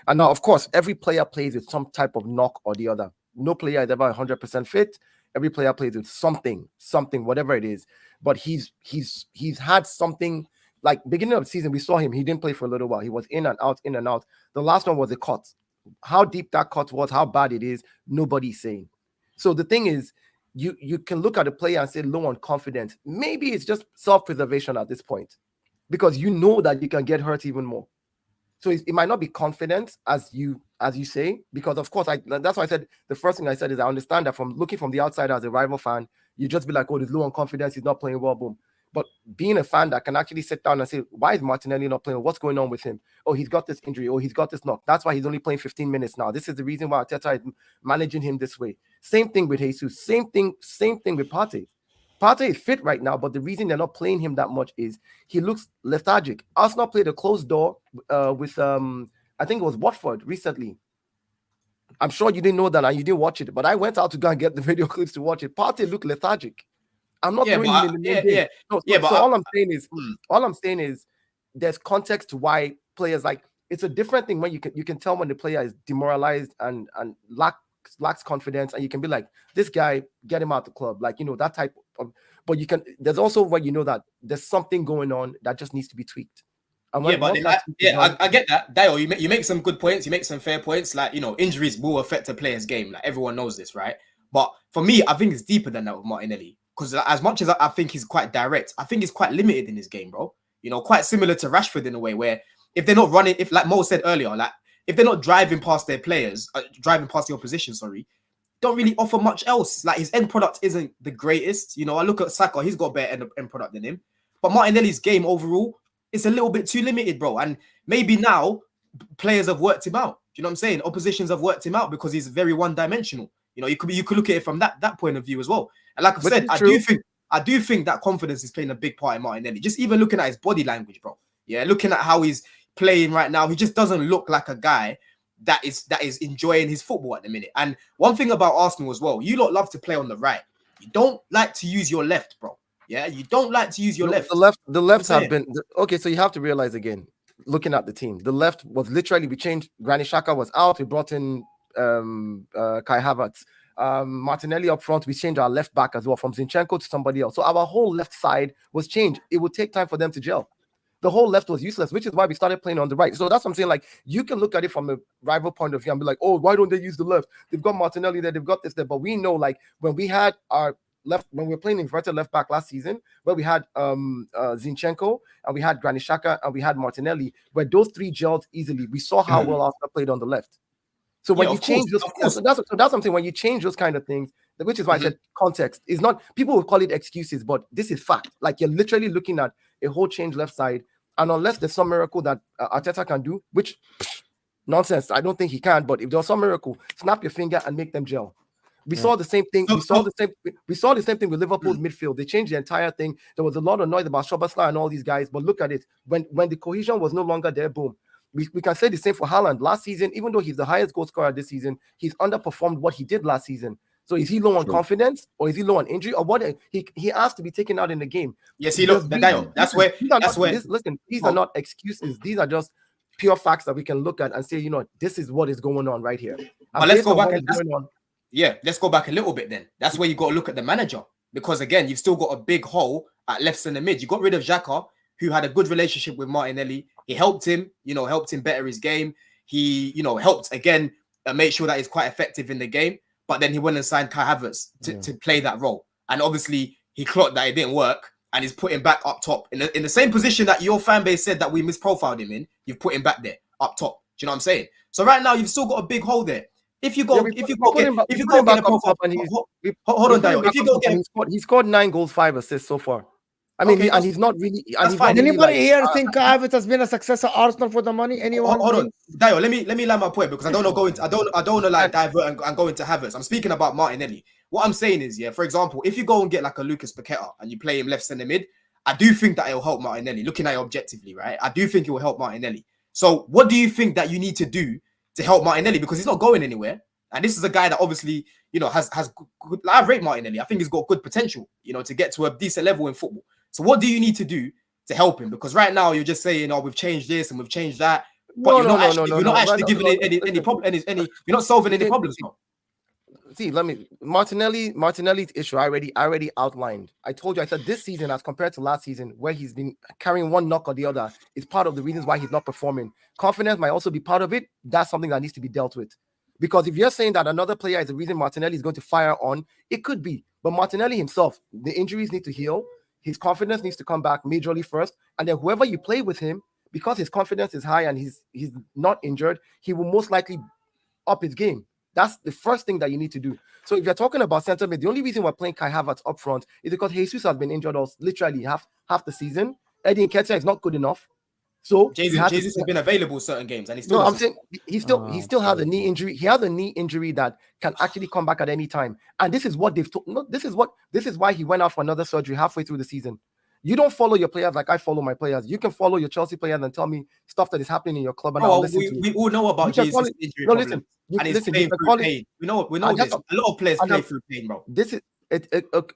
And now, of course, every player plays with some type of knock or the other. No player is ever 100% fit. Every player plays with something, whatever it is. But he's had something. Like beginning of the season, we saw him. He didn't play for a little while. He was in and out, in and out. The last one was a cut. How deep that cut was, how bad it is, nobody's saying. So the thing is, you can look at a player and say low on confidence. Maybe it's just self-preservation at this point, because you know that you can get hurt even more. So it might not be confidence as you say, because of course that's why I said the first thing I said is I understand that from looking from the outside as a rival fan, you just be like, oh, there's low on confidence, he's not playing well, boom. But being a fan that can actually sit down and say, why is Martinelli not playing? What's going on with him? Oh, he's got this injury. Oh, he's got this knock. That's why he's only playing 15 minutes now. This is the reason why Arteta is managing him this way. Same thing with Jesus. Same thing with Partey. Partey is fit right now, but the reason they're not playing him that much is he looks lethargic. Arsenal played a closed door with, I think it was Watford recently. I'm sure you didn't know that and you didn't watch it, but I went out to go and get the video clips to watch it. Partey looked lethargic. I'm not throwing him in the main game. All I'm saying is there's context to why players, like, it's a different thing when you can tell when the player is demoralized and lacks confidence, and you can be like, this guy, get him out the club, like, you know, that type of. But there's also when you know that there's something going on that just needs to be tweaked. And I get that. Dale, you make some good points. You make some fair points. Like, you know, injuries will affect a player's game. Like, everyone knows this, right? But for me, I think it's deeper than that with Martinelli. Because as much as I think he's quite direct, I think he's quite limited in his game, bro. You know, quite similar to Rashford in a way where if they're not running, if like Mo said earlier, like if they're not driving past their players, driving past the opposition, don't really offer much else. Like his end product isn't the greatest. You know, I look at Saka, he's got a better end product than him. But Martinelli's game overall it's a little bit too limited, bro. And maybe now players have worked him out. Do you know what I'm saying? Oppositions have worked him out because he's very one-dimensional. You know, you could look at it from that point of view as well. And like I've said, I do think that confidence is playing a big part in Martinelli. Just even looking at his body language, bro. Yeah, looking at how he's playing right now, he just doesn't look like a guy that is enjoying his football at the minute. And one thing about Arsenal as well, you lot love to play on the right. You don't like to use your left, bro. Yeah, you don't like to use your left. The left have been okay. So you have to realize again, looking at the team, the left was literally, we changed. Granit Xhaka was out. We brought in Kai Havertz. Martinelli up front. We changed our left back as well from Zinchenko to somebody else. So our whole left side was changed. It would take time for them to gel. The whole left was useless, which is why we started playing on the right. So that's what I'm saying. Like, you can look at it from a rival point of view and be like, oh, why don't they use the left? They've got Martinelli there, they've got this there. But we know, like, when we had our left, when we were playing inverted left back last season, where we had Zinchenko and we had Granit Xhaka and we had Martinelli, where those three gelled easily. We saw how well Arsenal played on the left. So when you change those, so that's something, when you change those kind of things, which is why I said context is not, people will call it excuses, but this is fact. Like, you're literally looking at a whole change left side. And unless there's some miracle that Arteta can do, which nonsense, I don't think he can. But if there's some miracle, snap your finger and make them gel. We saw the same thing. We saw the same thing with Liverpool's midfield. They changed the entire thing. There was a lot of noise about Szoboszlai and all these guys. But look at it. When the cohesion was no longer there, boom. We can say the same for Haaland. Last season, even though he's the highest goal scorer this season, he's underperformed what he did last season. So is he low on confidence, or is he low on injury, or what? He asked to be taken out in the game. Yes, he looked. That's where. Listen, these are not excuses. These are just pure facts that we can look at and say, you know, this is what is going on right here. But let's go back. Let's go back a little bit then. That's where you got to look at the manager, because again, you've still got a big hole at left centre mid. You got rid of Xhaka, who had a good relationship with Martinelli. He helped him, helped him better his game. He, helped again make sure that he's quite effective in the game. But then he went and signed Kai Havertz to play that role. And obviously he clocked that it didn't work, and he's put him back up top in the same position that your fan base said that we misprofiled him in. You've put him back there up top. Do you know what I'm saying? So right now you've still got a big hole there. If you go get a profile, hold on, Dio. If you go get, he scored 9 goals, 5 assists so far. I mean, and he's not really. Anybody here think Havertz has been a success at Arsenal for the money? Anyone? Hold on, Dio. Let me land my point, because I don't want to like divert and go into Havertz. I'm speaking about Martinelli. What I'm saying is, for example, if you go and get like a Lucas Paqueta and you play him left centre mid, I do think that it'll help Martinelli. Looking at it objectively, right? I do think it will help Martinelli. So, what do you think that you need to do to help Martinelli? Because he's not going anywhere, and this is a guy that obviously has good. I rate Martinelli. I think he's got good potential, to get to a decent level in football. So what do you need to do to help him? Because right now you're just saying, "Oh, we've changed this and we've changed that," but you're not actually giving any problem. You're not solving any problems. No. See, Martinelli's issue. I already outlined. I told you. I said this season, as compared to last season, where he's been carrying one knock or the other, is part of the reasons why he's not performing. Confidence might also be part of it. That's something that needs to be dealt with. Because if you're saying that another player is the reason Martinelli is going to fire on, it could be. But Martinelli himself, the injuries need to heal. His confidence needs to come back majorly first, and then whoever you play with him, because his confidence is high and he's not injured, he will most likely up his game. That's the first thing that you need to do. So if you're talking about centre mid, the only reason we're playing Kai Havertz up front is because Jesus has been injured literally half the season. Eddie Nketiah is not good enough. So Jesus has been available certain games, and he's still. No, I'm saying he still has a knee injury. He has a knee injury that can actually come back at any time. And this is what they've told. No, this is why he went out for another surgery halfway through the season. You don't follow your players like I follow my players. You can follow your Chelsea players and tell me stuff that is happening in your club. And we all know about Jesus' injury problem. And he's playing through pain. We know this. A lot of players play through pain, bro. This is.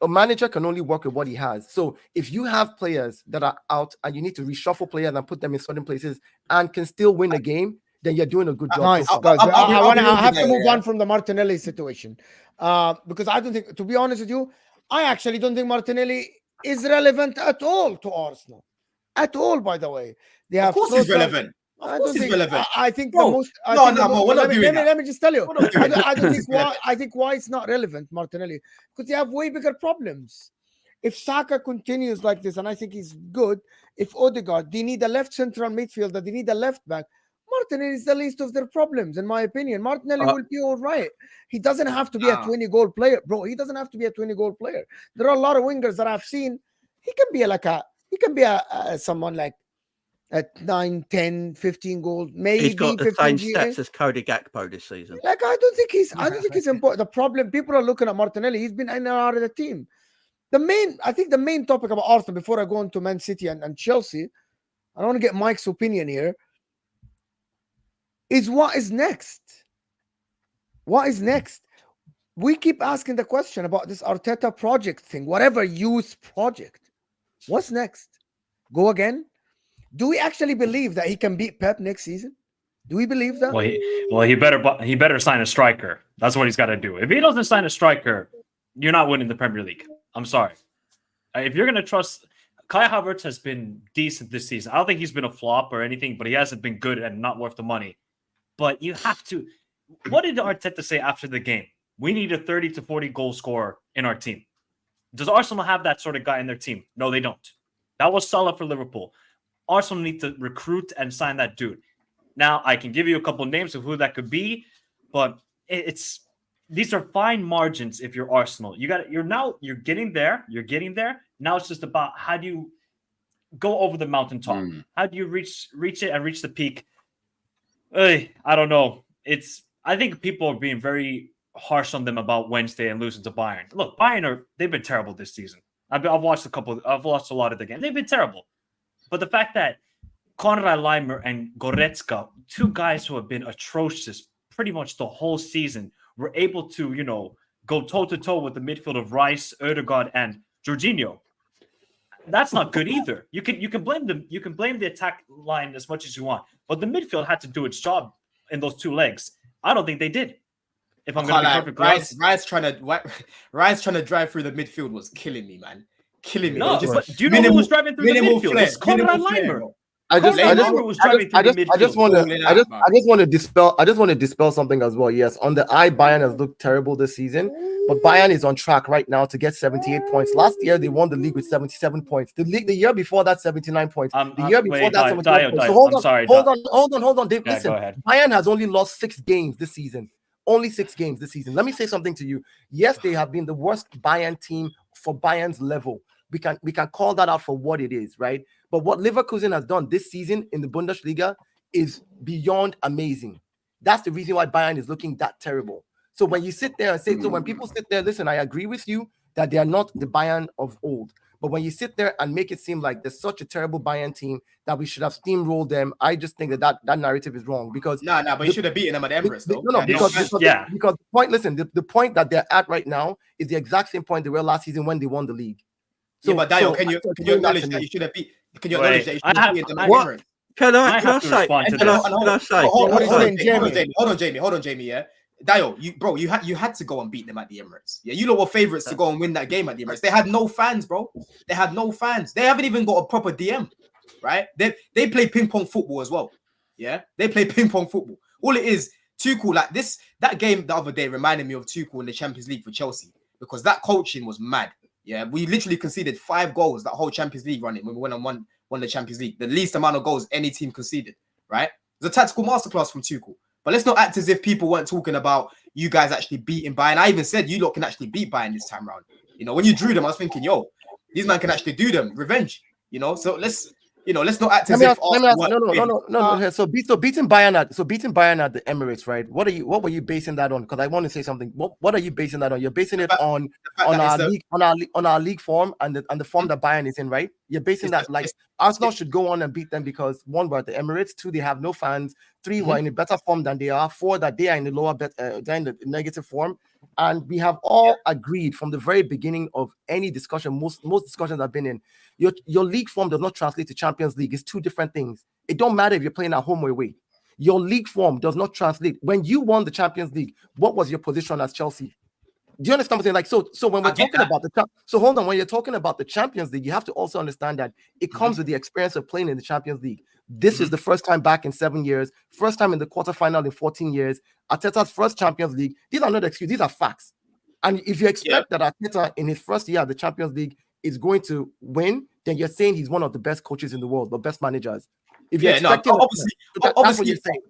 A manager can only work with what he has. So if you have players that are out and you need to reshuffle players and put them in certain places and can still win a game, then you're doing a good job. Nice, guys. I have to move on from the Martinelli situation because I don't think, to be honest with you, I actually don't think Martinelli is relevant at all to Arsenal. At all, by the way. Of course he's relevant. Relevant. I think we're not doing that. Let me just tell you. I don't think why. I think why it's not relevant, Martinelli, because they have way bigger problems. If Saka continues like this, and I think he's good, if Odegaard, they need a left central midfielder, they need a left back. Martinelli is the least of their problems, in my opinion. Martinelli will be all right. He doesn't have to be a 20-goal player, bro. He doesn't have to be a 20-goal player. There are a lot of wingers that I've seen. He can be someone like at 9, 10, 15 goals, maybe He's got the 15 same GA. stats as Cody Gakpo this season. Like, I don't think he's important. The problem, people are looking at Martinelli. He's been in and out of the team. I think the main topic about Arsenal, before I go into Man City and Chelsea, I don't want to get Mike's opinion here, is what is next? What is next? We keep asking the question about this Arteta project thing, whatever youth project. What's next? Go again? Do we actually believe that he can beat Pep next season? Do we believe that? He better sign a striker. That's what he's got to do. If he doesn't sign a striker, you're not winning the Premier League. I'm sorry. If you're going to trust, Kai Havertz has been decent this season. I don't think he's been a flop or anything, but he hasn't been good and not worth the money. But you have to. What did Arteta say after the game? We need a 30 to 40 goal scorer in our team. Does Arsenal have that sort of guy in their team? No, they don't. That was Salah for Liverpool. Arsenal need to recruit and sign that dude. Now, I can give you a couple of names of who that could be, but these are fine margins if you're Arsenal. You're getting there. You're getting there. Now it's just about how do you go over the mountaintop? How do you reach it and reach the peak? I don't know. I think people are being very harsh on them about Wednesday and losing to Bayern. Look, they've been terrible this season. I've watched a lot of the games. They've been terrible. But the fact that Konrad Laimer and Goretzka, two guys who have been atrocious pretty much the whole season, were able to, go toe-to-toe with the midfield of Rice, Ødegaard, and Jorginho. That's not good either. You can blame them. You can blame the attack line as much as you want, but the midfield had to do its job in those two legs. I don't think they did. If I'm going to be perfectly honest, Rice trying to drive through the midfield was killing me, man. Killing me. No, but do you know who was driving through the midfield? It's Konrad Laimer. I just want to dispel something as well. Yes, on the Bayern has looked terrible this season, but Bayern is on track right now to get 78 points. Last year they won the league with 77 points. The year before that 79 points. The year before that 79 points. So hold on, Dave. Yeah, listen, Bayern has only lost 6 games this season. Only 6 games this season. Let me say something to you. Yes, they have been the worst Bayern team for Bayern's level. We can call that out for what it is, right? But what Leverkusen has done this season in the Bundesliga is beyond amazing. That's the reason why Bayern is looking that terrible. So when you sit there and say, so when people sit there, listen, I agree with you that they are not the Bayern of old. But when you sit there and make it seem like there's such a terrible Bayern team that we should have steamrolled them, I just think that narrative is wrong because but you should have beaten them at Emirates, though. Because the point, listen, the point that they're at right now is the exact same point they were last season when they won the league. So, but Dio, can you acknowledge that you should have beat? Can you acknowledge that you should have beaten them at Emirates? Can I say? Hold on, Jamie. Yeah, Dio, you had to go and beat them at the Emirates. Yeah, you lot were favorites to go and win that game at the Emirates. They had no fans, bro. They had no fans. They haven't even got a proper DM, right? They play ping pong football as well. Yeah, they play ping pong football. All it is, Tuchel, like that game the other day reminded me of Tuchel in the Champions League for Chelsea because that coaching was mad. Yeah, we literally conceded 5 goals that whole Champions League running when we went and won the Champions League. The least amount of goals any team conceded, right? It was a tactical masterclass from Tuchel. But let's not act as if people weren't talking about you guys actually beating Bayern. I even said you lot can actually beat Bayern this time round. When you drew them, I was thinking, these men can actually do them. Revenge, So let's not act as if. No. So beating Bayern at the Emirates, right? What were you basing that on? Because I want to say something. What are you basing that on? You're basing it on our league form and the form that Bayern is in, right? You're basing that like Arsenal should go on and beat them because 1, we're at the Emirates, 2, they have no fans, 3, we're in a better form than they are, 4, that they are in the they're in the negative form. And we have all agreed from the very beginning of any discussion, most discussions I've been in, your league form does not translate to Champions League. It's 2 different things. It don't matter if you're playing at home or away. Your league form does not translate. When you won the Champions League, what was your position as Chelsea? Do you understand what I'm saying? Like, so when we're talking about when you're talking about the Champions League, you have to also understand that it comes with the experience of playing in the Champions League. This is the first time back in 7 years, first time in the quarterfinal in 14 years. Arteta's first Champions League. These are not excuses, these are facts. And if you expect that Arteta in his first year at the Champions League is going to win, then you're saying he's one of the best coaches in the world, the best managers. If you're expecting, that's what you're saying.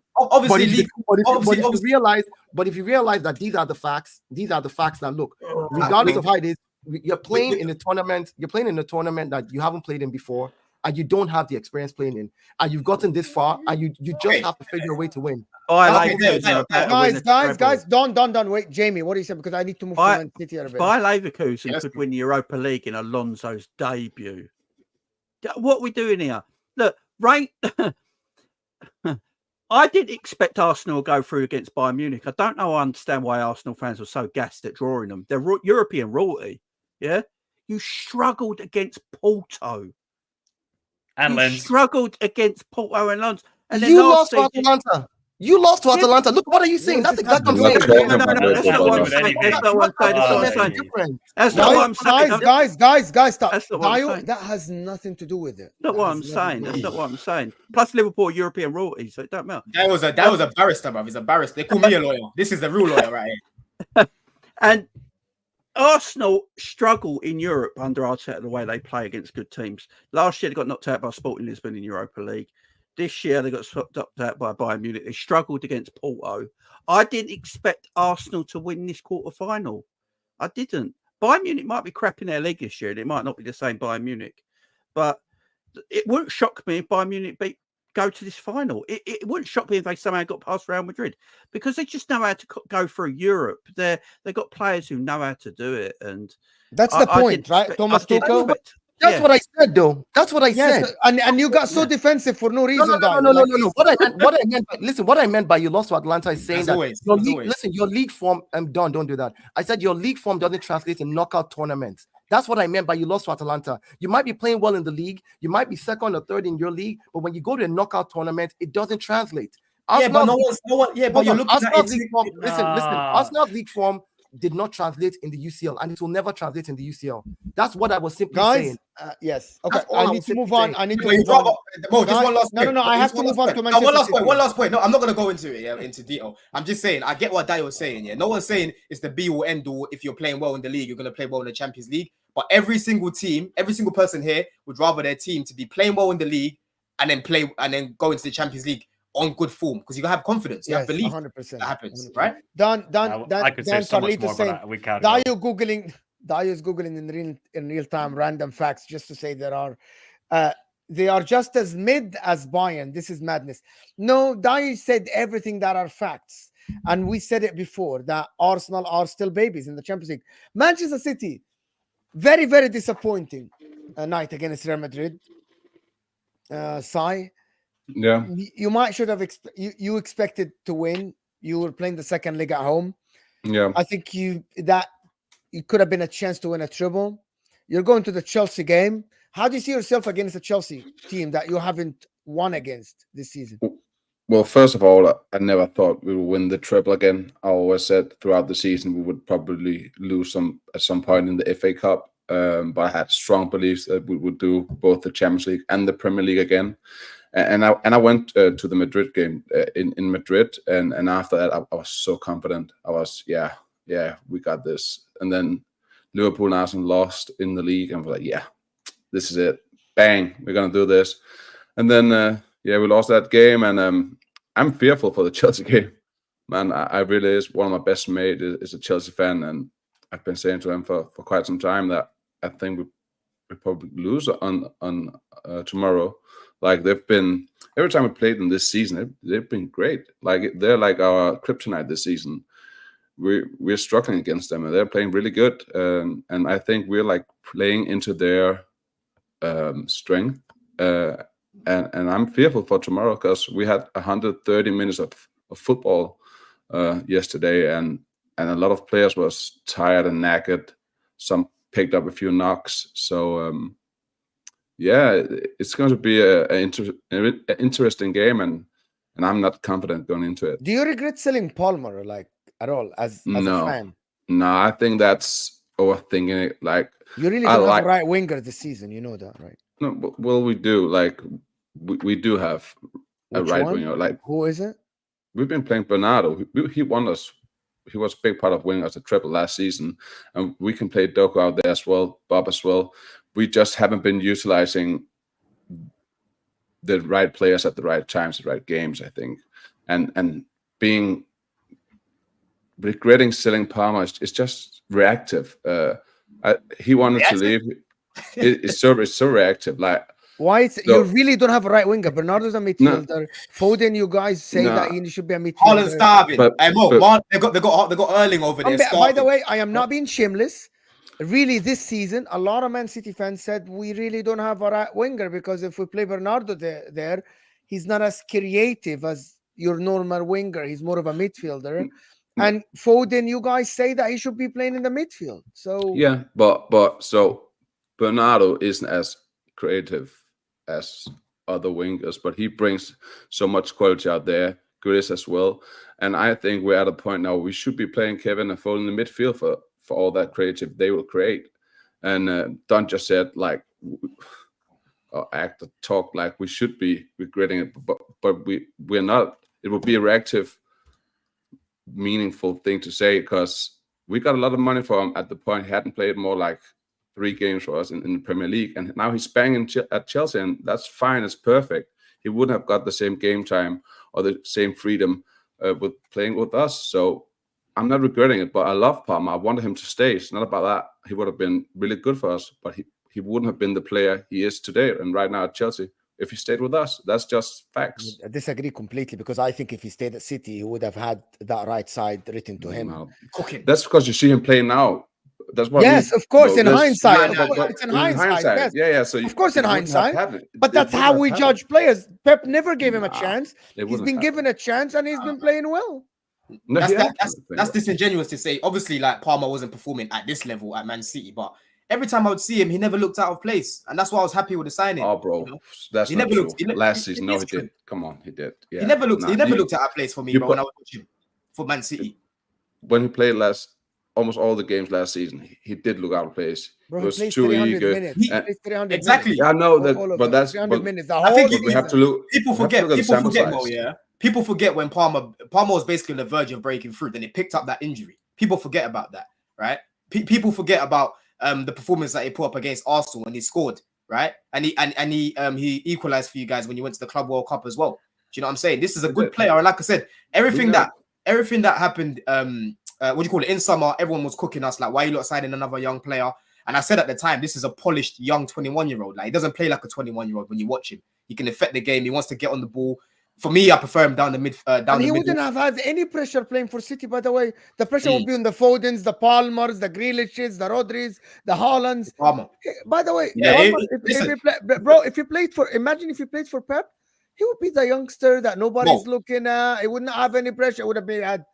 But if you realize that these are the facts that look, regardless of how it is, you're playing in a tournament that you haven't played in before, and you don't have the experience playing in, and you've gotten this far, and you just have to figure a way to win. Guys, don't wait, Jamie. What do you say? Because I need to move to Man City. Bayer Leverkusen could win the Europa League in Alonso's debut. What are we doing here? Look, right. I didn't expect Arsenal to go through against Bayern Munich. I don't know. I understand why Arsenal fans were so gassed at drawing them. They're European royalty. Yeah, you struggled against Porto. And you Lens. struggled against Porto and Lens. And then you lost to Atalanta. You lost to Atalanta. Look, what are you saying? That's exactly what I'm saying. That's not what I'm saying. That's not what I'm saying. That's not what I'm saying. Guys, stop. That's not what I'm saying. That has nothing to do with it. That's not what I'm saying. That's not what I'm saying. Plus, Liverpool European royalty, so it don't matter. That was a barrister, bruv. He's a barrister. They call me a lawyer. This is the real lawyer right here. And Arsenal struggle in Europe under Arteta the way they play against good teams. Last year they got knocked out by Sporting Lisbon in Europa League. This year they got knocked out by Bayern Munich. They struggled against Porto. I didn't expect Arsenal to win this quarter-final. I didn't. Bayern Munich might be crap in their league this year, and it might not be the same Bayern Munich. But it wouldn't shock me if Bayern Munich go to this final. It wouldn't shock me if they somehow got past Real Madrid, because they just know how to go through Europe. They've got players who know how to do it, and that's the point, right, Thomas Tuchel? That's what I said, though. That's what I said. And you got so defensive for no reason. No. What I meant by you lost to Atlanta is saying your league form. Don't do that. I said your league form doesn't translate in knockout tournaments. That's what I meant by you lost to Atalanta. You might be playing well in the league. You might be second or third in your league, but when you go to a knockout tournament, it doesn't translate. Arsenal's league form did not translate in the UCL, and it will never translate in the UCL. That's what I was simply saying. Yes. Okay. I need to move on. I need to move on. Just one last point. No. I have to move on to Manchester City. One last point. No, I'm not going to go into it into detail. I'm just saying, I get what Dio was saying. Yeah, no one's saying it's the be all end all. If you're playing well in the league, you're going to play well in the Champions League. But every single team, every single person here would rather their team to be playing well in the league and then go into the Champions League on good form, because you have confidence, you have belief 100%. that happens, right? I could say so much more, but we can't. Dio is googling in real time random facts just to say they are just as mid as Bayern. This is madness. No, Dio said everything that are facts, and we said it before that Arsenal are still babies in the Champions League. Manchester City, very, very disappointing night against Real Madrid. Sai. Yeah, you might should have you expected to win. You were playing the second leg at home. Yeah, I think it could have been a chance to win a treble. You're going to the Chelsea game. How do you see yourself against a Chelsea team that you haven't won against this season? Well, first of all, I never thought we would win the treble again. I always said throughout the season we would probably lose at some point in the FA Cup. But I had strong beliefs that we would do both the Champions League and the Premier League again. And I went to the Madrid game in Madrid, and after that I was so confident. I was we got this. And then Liverpool and Arsenal lost in the league, and we're like, yeah, this is it. Bang, we're gonna do this. And then we lost that game, and I'm fearful for the Chelsea game. Man, I really is one of my best mates is a Chelsea fan, and I've been saying to him for quite some time that I think we probably lose on tomorrow. Like they've been every time we played them this season, they've been great. Like they're like our kryptonite this season. We're struggling against them, and they're playing really good. And I think we're like playing into their strength. And I'm fearful for tomorrow because we had 130 minutes of football yesterday, and a lot of players was tired and knackered. Some picked up a few knocks. So it's going to be an interesting game, and I'm not confident going into it. Do you regret selling Palmer at all as a fan? No, I think that's overthinking it. Like you really don't have a right winger this season, you know that, right? No, well, we do. Like we do have a right winger. Like who is it? We've been playing Bernardo. He won us. He was a big part of winning us a triple last season, and we can play Doku out there as well, Bob as well. We just haven't been utilizing the right players at the right times, the right games, I think, and regretting selling Palmer is just reactive. He wanted to leave. It's so reactive. Like Why? You So- really don't have a right winger. Bernardo's a midfielder. Foden, you guys say that he should be a midfielder. Haaland starving. But- Hey, Mo, but- they got Erling over there. By the starving. way, I am not being shameless. Really, this season, a lot of Man City fans said we really don't have a right winger because if we play Bernardo there, he's not as creative as your normal winger. He's more of a midfielder. And Foden, you guys say that he should be playing in the midfield. So yeah, but so Bernardo isn't as creative as other wingers, but he brings so much quality out there. Grealish as well, and I think we're at a point now we should be playing Kevin and Foden in the midfield for all that creative they will create. And Don just said like or act or talk like we should be regretting it, but we're not. It would be a reactive, meaningful thing to say because we got a lot of money for him at the point he hadn't played more like 3 games for us in the Premier League, and now he's banging at Chelsea, and that's fine. It's perfect. He wouldn't have got the same game time or the same freedom with playing with us. So I'm not regretting it, but I love Palmer. I wanted him to stay. It's not about that. He would have been really good for us, but he wouldn't have been the player he is today and right now at Chelsea if he stayed with us. That's just facts. I disagree completely because I think if he stayed at City, he would have had that right side written to him. No. Cooking. That's because you see him playing now. That's what. yes, of course, in there's- hindsight. yeah, Of course, but it's in hindsight. Yes. Yeah. So Of course, in you wouldn't have hindsight. had it. But They that's wouldn't how have we had judge it. players. Pep never gave him a Nah, chance. They He's wouldn't been have given a chance and he's been playing well. it. No, That's, he that, hasn't been that's playing disingenuous to say. Obviously, like Palmer wasn't performing at this level at Man City, but every time I would see him, he never looked out of place, and that's why I was happy with the signing. well. Oh, bro, you know? that's He not never true. looked- he looked- Last it- season, it no, is he true. did. Come on, he did. Yeah. He never looked. Nah, he never looked out of place for me, you bro. put- When I was watching for Man City. when he played almost all the games last season, he did look out of place. Bro, He he was plays too 300 eager. minutes. He And- plays 300 Exactly. minutes. Yeah, I know All that, of but them, that's 300 but minutes. The I whole think we have to season. look. People we have to forget. look at the People sample forget, size. Mo. Yeah. People forget when Palmer was basically on the verge of breaking through. Then he picked up that injury. People forget about that, right? People forget about the performance that he put up against Arsenal when he scored, right? And he equalized for you guys when you went to the Club World Cup as well. Do you know what I'm saying? This is a He good did. player, and like I said, everything know. that happened. What do you call it? In summer, everyone was cooking us like, why are you not signing another young player? And I said at the time, this is a polished young 21-year-old. Like he doesn't play like a 21-year-old when you watch him. He can affect the game. He wants to get on the ball. For me, I prefer him down the mid. Down And the he middle. wouldn't have had any pressure playing for City, by the way. The pressure would be on the Fodens, the Palmers, the Grealishes, the Rodris, the Haalands. Palmer. By the way, Yeah, Palmer, listen. if he played for, imagine if he played for Pep, he would be the youngster that nobody's looking at. He wouldn't have any pressure. It would have been had.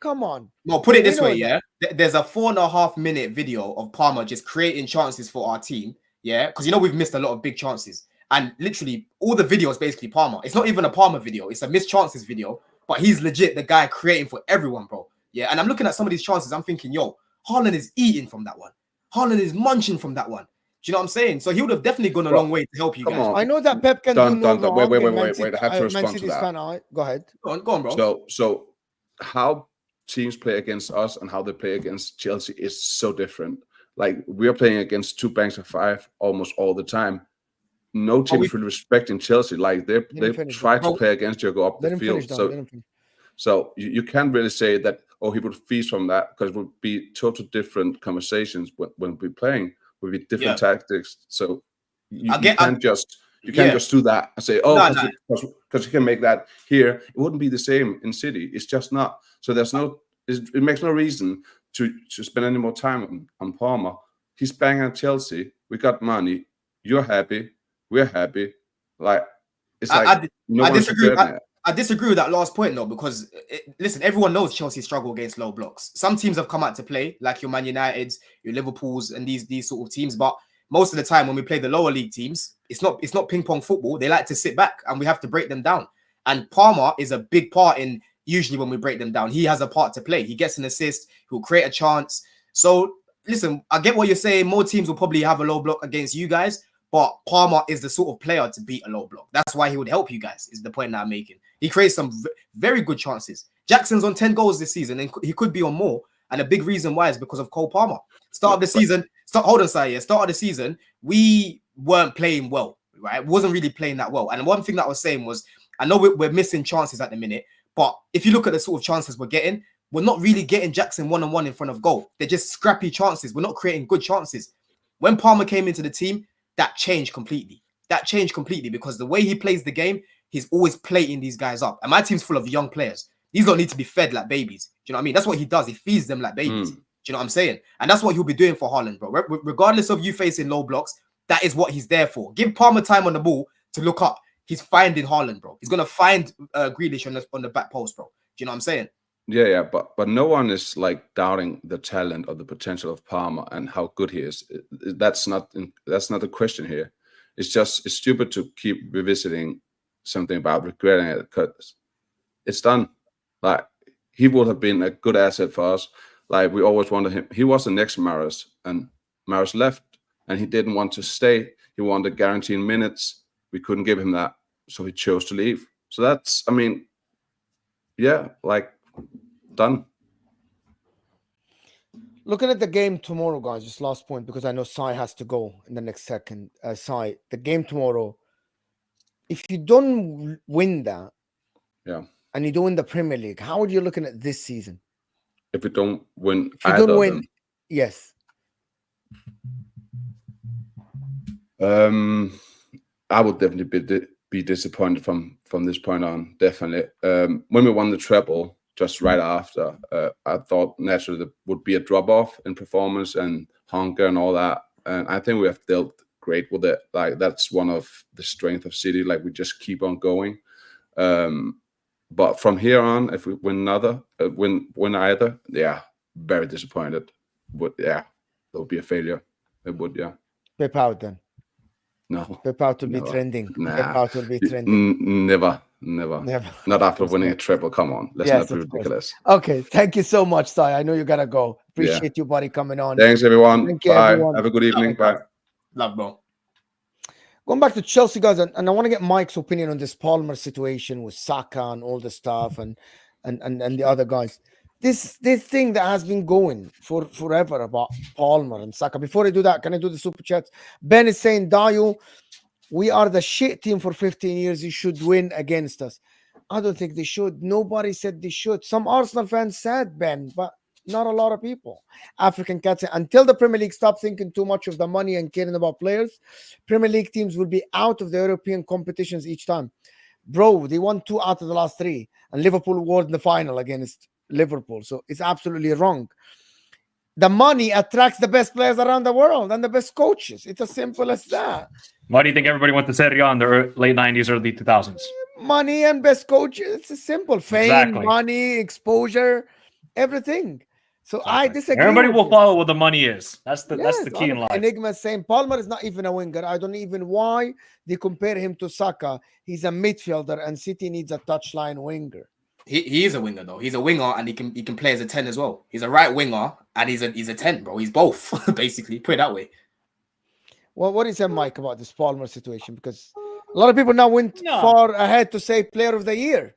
Come on. No, put it We this know way, that. yeah. There's a 4.5 minute video of Palmer just creating chances for our team, yeah. Because we've missed a lot of big chances, and literally all the video is basically Palmer. It's not even a Palmer video; it's a missed chances video. But he's legit the guy creating for everyone, bro. Yeah, and I'm looking at some of these chances. I'm thinking, yo, Haaland is eating from that one. Haaland is munching from that one. Do you know what I'm saying? So he would have definitely gone a long way to help you Come guys. on. I know that Pep can do no wrong. Wait. in Man I have to City- Man respond to City's that. fan. Go ahead. Go on, bro. So how teams play against us and how they play against Chelsea is so different. Like we're playing against 2 banks of 5 almost all the time. No team is really respecting Chelsea. Like they finish, try bro. to play against you, go up Let the him field. finish. Let him finish. So you can't really say that, oh, he would feast from that, because it would be total different conversations when we're playing. Would be different tactics. So you can't just do that and say, oh, because you can make that here. It wouldn't be the same in City. It's just not. So it makes no reason to spend any more time on Palmer. He's banging at Chelsea. We got money. You're happy. We're happy. Like it's like I disagree. I disagree with that last point though, because listen, everyone knows Chelsea struggle against low blocks. Some teams have come out to play, like your Man Uniteds, your Liverpools, and these sort of teams. But most of the time, when we play the lower league teams, it's not ping pong football. They like to sit back, and we have to break them down. And Palmer is a big part in usually when we break them down. He has a part to play. He gets an assist. He'll create a chance. So listen, I get what you're saying. More teams will probably have a low block against you guys. But Palmer is the sort of player to beat a low block. That's why he would help you guys, is the point that I'm making. He creates some very good chances. Jackson's on 10 goals this season, and he could be on more. And a big reason why is because of Cole Palmer. Start of the season, we weren't playing well, right? Wasn't really playing that well. And one thing that I was saying was, I know we're missing chances at the minute, but if you look at the sort of chances we're getting, we're not really getting Jackson one-on-one in front of goal. They're just scrappy chances. We're not creating good chances. When Palmer came into the team, that changed completely. that changed completely because the way he plays the game, he's always plating these guys up. And my team's full of young players. These don't need to be fed like babies. Do you know what I mean? That's what he does. He feeds them like babies. Do you know what I'm saying? And that's what he'll be doing for Haaland, bro. Regardless of you facing low blocks, that is what he's there for. Give Palmer time on the ball to look up. He's finding Haaland, bro. He's gonna find Grealish on the back post, bro. Do you know what I'm saying? Yeah, but no one is like doubting the talent or the potential of Palmer and how good he is. That's not the question here. It's stupid to keep revisiting something about regretting it because it's done. Like, he would have been a good asset for us. Like, we always wanted him. He was the next Mahrez, and Mahrez left, and he didn't want to stay. He wanted guaranteed minutes. We couldn't give him that, so he chose to leave. So that's, I mean, yeah, like, done. Looking at the game tomorrow, guys, just last point, because I know Sai has to go in the next second. Sai, the game tomorrow, if you don't win that, and you don't win the Premier League, how are you looking at this season? If we don't win, yes. I would definitely be disappointed from this point on. Definitely. When we won the treble, just right after, I thought naturally there would be a drop off in performance and hunger and all that. And I think we have dealt great with it. Like, that's one of the strength of City. Like, we just keep on going. But from here on, if we win either, very disappointed. That would be a failure. It would, Pep out then. No. Pep out will be trending. Nah. Pep out will be trending. Never. Not after winning a triple. Come on. Let's not be ridiculous. Okay. Thank you so much, Sai. I know you gotta go. Appreciate you, buddy, coming on. Thanks, everyone. Thank you, Bye. everyone. Have a good evening. Bye. Love, bro. Going back to Chelsea, guys, and I want to get Mike's opinion on this Palmer situation with Saka and all the stuff and the other guys. This thing that has been going for forever about Palmer and Saka. Before I do that, can I do the super chats? Ben is saying, Dayo, we are the shit team for 15 years. You should win against us. I don't think they should. Nobody said they should. Some Arsenal fans said, Ben, but not a lot of people. African cats, until the Premier League stop thinking too much of the money and caring about players, Premier League teams will be out of the European competitions each time. Bro, they won 2 out of the last 3, and Liverpool won the final against Liverpool. So it's absolutely wrong. The money attracts the best players around the world and the best coaches. It's as simple as that. Why do you think everybody went to Serie A in the late 90s, early 2000s? Money and best coaches. It's a simple. Fame, money, exposure, everything. So I disagree. Everybody will follow what the money is. That's the key in life. Enigma is saying Palmer is not even a winger. I don't even why they compare him to Saka. He's a midfielder, and City needs a touchline winger. He is a winger though. He's a winger, and he can play as a 10 as well. He's a right winger, and he's a 10, bro. He's both basically. Put it that way. Well, what is it, Mike, about this Palmer situation? Because a lot of people now went far ahead to say Player of the Year.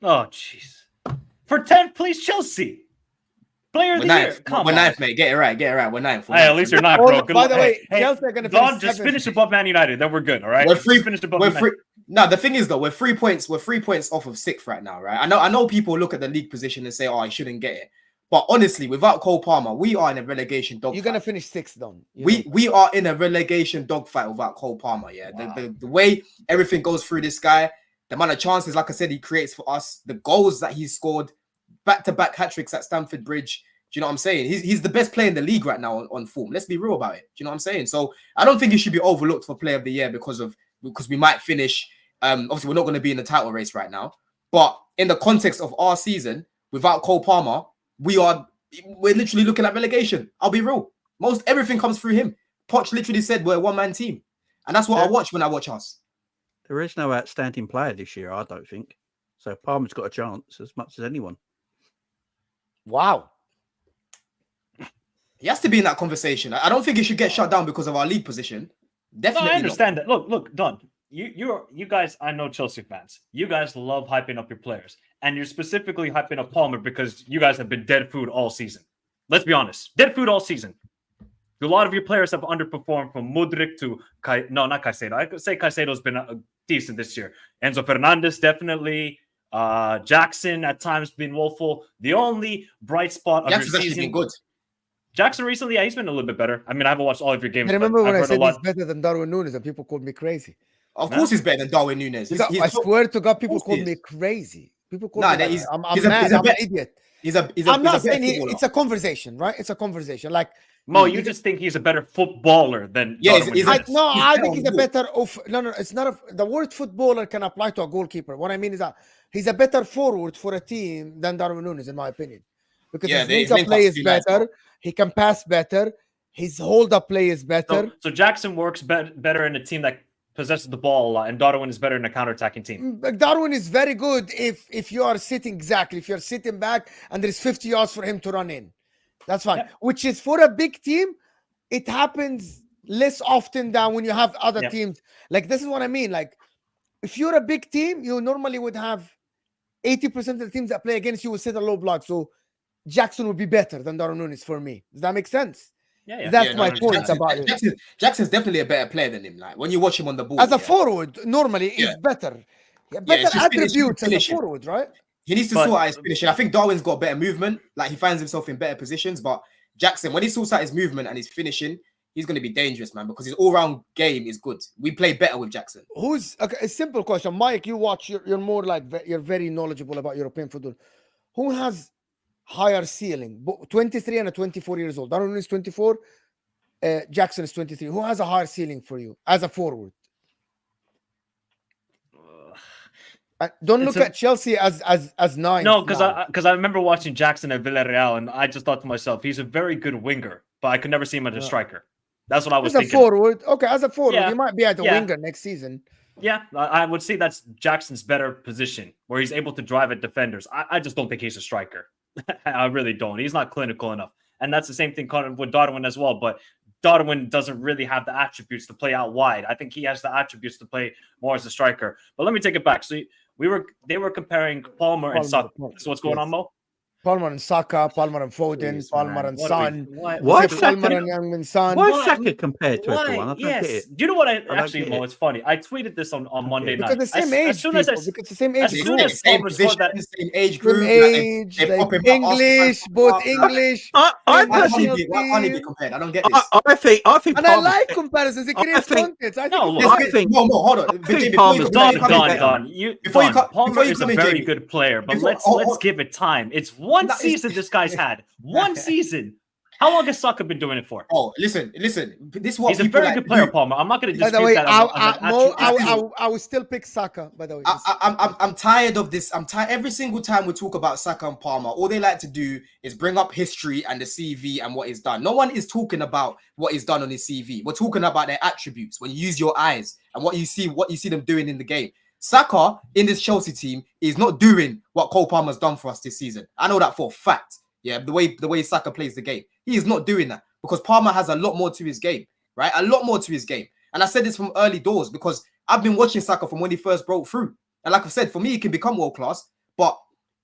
Oh, jeez. For 10th place, Chelsea. Player of the year. We're ninth, mate. Get it right. We're ninth. Hey, at least you're not, bro. By the way, Chelsea are going to finish just finish above Man United. Then we're good, all right? We're free. No, the thing is though, we're 3 points. We're 3 points off of 6th right now, right? I know people look at the league position and say, "Oh, he shouldn't get it." But honestly, without Cole Palmer, we are in a relegation dogfight. You're going to finish 6th, then. We are in a relegation dogfight without Cole Palmer. Yeah, wow. The way everything goes through this guy, the amount of chances, like I said, he creates for us, the goals that he's scored, back-to-back hat-tricks at Stamford Bridge. Do you know what I'm saying? He's the best player in the league right now on form. Let's be real about it. Do you know what I'm saying? So I don't think he should be overlooked for Player of the Year because we might finish. Obviously, we're not going to be in the title race right now. But in the context of our season, without Cole Palmer, we're literally looking at relegation. I'll be real. Most everything comes through him. Poch literally said we're a one-man team. And that's what I watch when I watch us. There is no outstanding player this year, I don't think. So Palmer's got a chance as much as anyone. Wow. He has to be in that conversation. I don't think he should get shut down because of our league position. Definitely. No, I understand that. Look, Don. You guys, I know Chelsea fans. You guys love hyping up your players, and you're specifically hyping up Palmer because you guys have been dead food all season. Let's be honest, dead food all season. A lot of your players have underperformed, from Mudryk to not Caicedo. I could say Caicedo's been decent this year. Enzo Fernandez definitely. Jackson at times been woeful. The only bright spot of your season. Been good. Jackson recently, yeah, he's been a little bit better. I mean, I haven't watched all of your games. I remember when I've I heard a said he's lot. better than Darwin Nunes, and people called me crazy. Of course, he's better than Darwin Nunes. I swear to God, people course he called me is. crazy. People called Nah, me like, he's- I'm he's a- mad. he's a I'm bet- an idiot. He's a I'm not better saying footballer. it's a conversation, right? It's a conversation. Like, Mo, you just think he's a better footballer than Yeah, Darwin he's Nunes. no, he's I better think on he's the a ball. better no, it's not the word footballer can apply to a goalkeeper. What I mean is that he's a better forward for a team than Darwin Nunes, in my opinion. Because Yeah, his his link-up play link-up's is too nice, better, he can pass better, his hold-up play is better. So Jackson works better in a team that possesses the ball a lot, and Darwin is better in a counter-attacking team. Darwin is very good if you are sitting if you're sitting back and there's 50 yards for him to run in. That's fine. Yep. Which is for a big team, it happens less often than when you have other Yep. teams. Like, this is what I mean. Like, if you're a big team, you normally would have 80% of the teams that play against you will sit a low block. So Jackson would be better than Darwin Nunes for me. Does that make sense? Yeah. That's Yeah, my no, point about it. Jackson's definitely a better player than him. Like when you watch him on the ball, As a yeah. forward, normally Yeah. is better. Yeah, Yeah, better it's just attributes as a finishing. forward, right? He needs to But- sort out his finishing. I think Darwin's got better movement. Like he finds himself in better positions. But Jackson, when he sorts out his movement and his finishing, he's going to be dangerous, man, because his all-round game is good. We play better with Jackson. Who's okay, a simple question, Mike? You watch. You're more like you're very knowledgeable about European football. Who has higher ceiling? 23 and a 24 years old. Darwin is 24. Jackson is 23. Who has a higher ceiling for you as a forward? Don't look at Chelsea as nine. No, because I remember watching Jackson at Villarreal, and I just thought to myself, he's a very good winger, but I could never see him as a striker. That's what I was as thinking. a forward. Okay, as a forward, Yeah. he might be at the Yeah. winger next season. Yeah, I would say that's Jackson's better position, where he's able to drive at defenders. I just don't think he's a striker. I really don't. He's not clinical enough. And that's the same thing with Darwin as well. But Darwin doesn't really have the attributes to play out wide. I think he has the attributes to play more as a striker. But let me take it back. So they were comparing Palmer and Saka. This is what's going on, Mo? Palmer and Saka, Palmer and Foden, Jeez, Palmer man. and What Son. Why Is it Palmer Saka? and Youngman Son? Why Why- is Saka compared to Why? everyone? I don't Yes. get it. Do you know what don't actually, get Mo? it. It's funny. I tweeted this on Monday Because night. the same age, as soon as because the same age as group. soon as Same Palmer scored that, position, same age Same group. age, they like pop him up, English, Arsenal, both Arsenal. English. I Why personally, can't he be compared? I don't get this. I think And I Palmer's like better. comparisons. It I creates think- content. I No, think look, it's I great. think- No, hold on. I think Jamie, Palmer's before you better. come in, Don. Before you come Palmer in, is a very Jamie. good player, but Before- let's give it time. It's one That is- season this guy's had. One season. How long has Saka been doing it for? Oh, listen. This is what He's a people very like good to player, do. Palmer. I'm not going to By dispute the way, that. as an Mo, actual- I will still pick Saka. By the way, I'm tired of this. I'm tired. Every single time we talk about Saka and Palmer, all they like to do is bring up history and the CV and what he's done. No one is talking about what he's done on his CV. We're talking about their attributes. When you use your eyes and what you see them doing in the game. Saka in this Chelsea team is not doing what Cole Palmer's done for us this season. I know that for a fact. Yeah, the way Saka plays the game, he is not doing that because Palmer has a lot more to his game, right? A lot more to his game. And I said this from early doors because I've been watching Saka from when he first broke through. And like I said, for me, he can become world class. But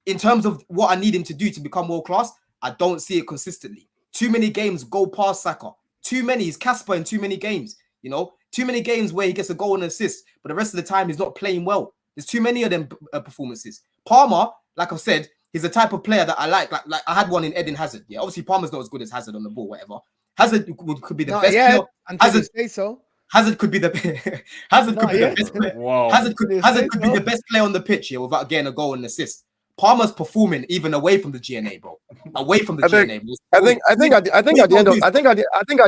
in terms of what I need him to do to become world class, I don't see it consistently. Too many games go past Saka. Too many. He's Casper in too many games. You know, too many games where he gets a goal and assist, but the rest of the time he's not playing well. There's too many of them performances. Palmer, like I've said, he's the type of player that I like. Like I had one in Eden Hazard. Yeah, obviously Palmer's not as good as Hazard on the ball, whatever. Hazard could be the best player. until you say so. Hazard could be the Hazard could Not be yet. the best player. Whoa. Hazard could be the best player on the pitch here without getting a goal and assist. Palmer's performing even away from the GNA, bro. Away from the GNA. I think at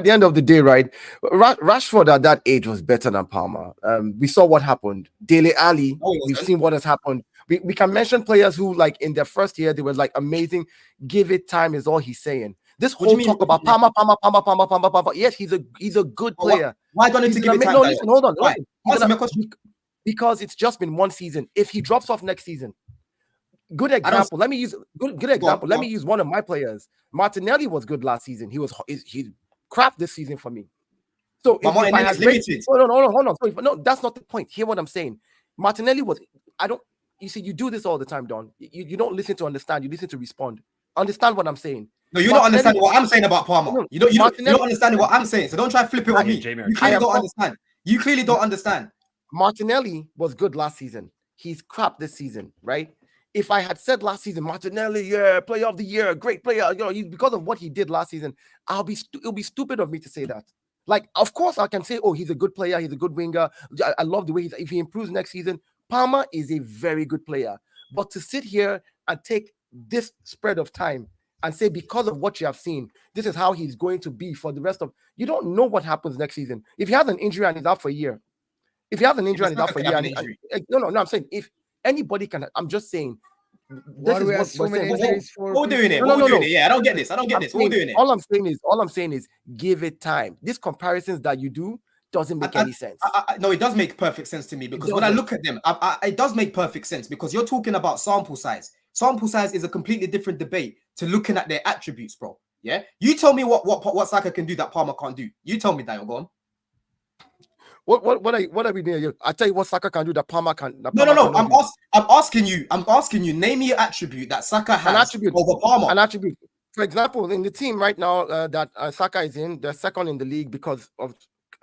the end of the day, right? Rashford at that age was better than Palmer. We saw what happened. Dele Alli, we've seen what has happened. We can mention players who, like, in their first year, they were like amazing. Give it time is all he's saying. This whole talk about Palmer. Yes, he's a good player. Why don't you give it time? No, listen, hold on. Why? Answer my question. Because it's just been one season. If he drops off next season, good example. Let me use good example. Let me use one of my players. Martinelli was good last season. He crap this season for me. So if I had limited. Hold on. Sorry, no, that's not the point. Hear what I'm saying. Martinelli was. You see, you do this all the time, Don. You don't listen to understand. You listen to respond. Understand what I'm saying. No, you don't understand what I'm saying about Palmer. You don't understand what I'm saying. So don't try to flip it on me. You clearly don't understand. You clearly don't understand. Martinelli was good last season. He's crap this season, right? if I had said last season, Martinelli, yeah, player of the year, great player, because of what he did last season, it'll be stupid of me to say that. Like, of course, I can say, oh, he's a good player, he's a good winger. I love the way if he improves next season. Palmer is a very good player. But to sit here and take this spread of time and say, because of what you have seen, this is how he's going to be for the rest of, you don't know what happens next season. If he has an injury and he's out for a year, no, I'm saying if anybody can, I'm just saying, What we're doing it. No. Yeah, I don't get this. We're doing it. All I'm saying is give it time. These comparisons that you do doesn't make any sense. No, it does make perfect sense to me, because when I look at them, it does make perfect sense, because you're talking about sample size. Sample size is a completely different debate to looking at their attributes, bro. Yeah, you tell me what Saka can do that Palmer can't do. You tell me, Daniel. Go on. What are we doing here? I tell you what Saka can do that Palmer can. No. I'm asking you. Name me an attribute that Saka has over Palmer. An attribute. For example, in the team right now that Saka is in, they're second in the league because of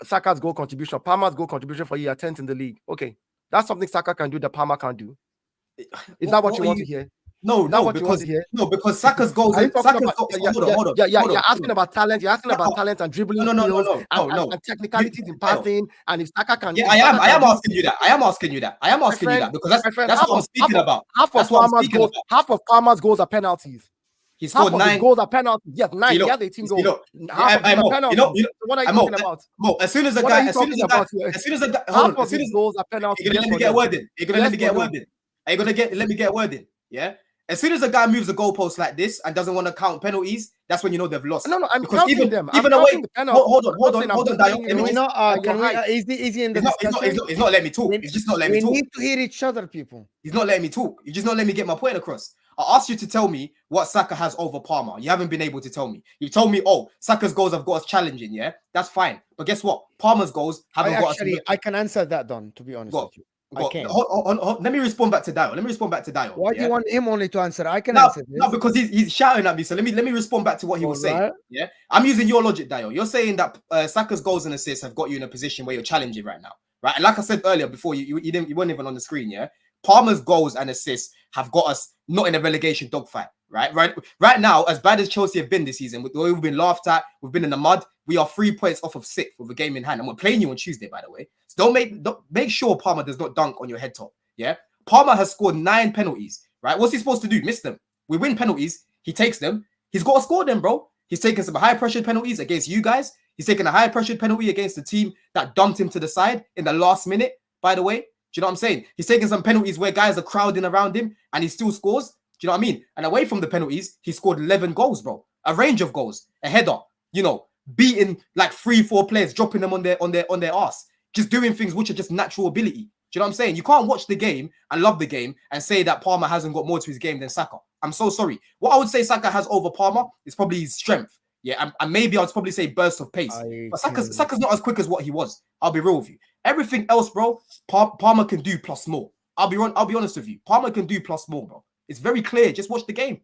Saka's goal contribution. Palmer's goal contribution for year 10th in the league. Okay, that's something Saka can do that Palmer can't do. Is that what you want to hear? No, because Saka's goals. Hold on. You're asking about talent. You're asking about talent and dribbling. No. And technicalities in passing. And if Saka can, I am asking you that because that's what I'm speaking about. Half of Palmer's goals are penalties. He scored 9 goals are penalties. Yes, 9. He has 18 goals. Half of them are penalties. What are you talking about? As soon as a guy, half of his goals are penalties. You're gonna let me get a word in. You're gonna let me get a word in. Are you gonna let me get a word in? Yeah. As soon as a guy moves the goalpost like this and doesn't want to count penalties, that's when you know they've lost. No, I'm counting them. Even away. Hold on, Dio. Easy in the discussion. He's not letting me talk. He's just not letting me talk. We need to hear each other, people. He's not letting me talk. He's just not letting me get my point across. I asked you to tell me what Saka has over Palmer. You haven't been able to tell me. You told me, oh, Saka's goals have got us challenging. Yeah, that's fine. But guess what? Palmer's goals haven't got us. I can answer that, Don. To be honest with you. I can't. Let me respond back to Dio. Why do you want him only to answer? I can answer this. No, because he's shouting at me. So let me respond back to what he was saying. Yeah, I'm using your logic, Dio. You're saying that Saka's goals and assists have got you in a position where you're challenging right now, right? And like I said earlier, before you weren't even on the screen. Yeah, Palmer's goals and assists have got us not in a relegation dogfight, right? Right now, as bad as Chelsea have been this season, we've been laughed at, we've been in the mud. We are 3 points off of 6th with a game in hand, and we're playing you on Tuesday, by the way. So don't make sure Palmer does not dunk on your head top. Yeah, Palmer has scored 9 penalties. Right, what's he supposed to do? Miss them? We win penalties. He takes them. He's got to score them, bro. He's taken some high pressured penalties against you guys. He's taken a high pressured penalty against the team that dumped him to the side in the last minute. By the way, do you know what I'm saying? He's taken some penalties where guys are crowding around him, and he still scores. Do you know what I mean? And away from the penalties, he scored 11 goals, bro. A range of goals, a header. You know, beating like 3-4 players, dropping them on their ass, just doing things which are just natural ability. Do you know what I'm saying? You can't watch the game and love the game and say that Palmer hasn't got more to his game than Saka. I'm so sorry. What I would say Saka has over Palmer is probably his strength. Yeah, and maybe I'd probably say burst of pace. But Saka's not as quick as what he was. I'll be real with you. Everything else, bro, Palmer can do plus more. I'll be honest with you. Palmer can do plus more, bro. It's very clear. Just watch the game.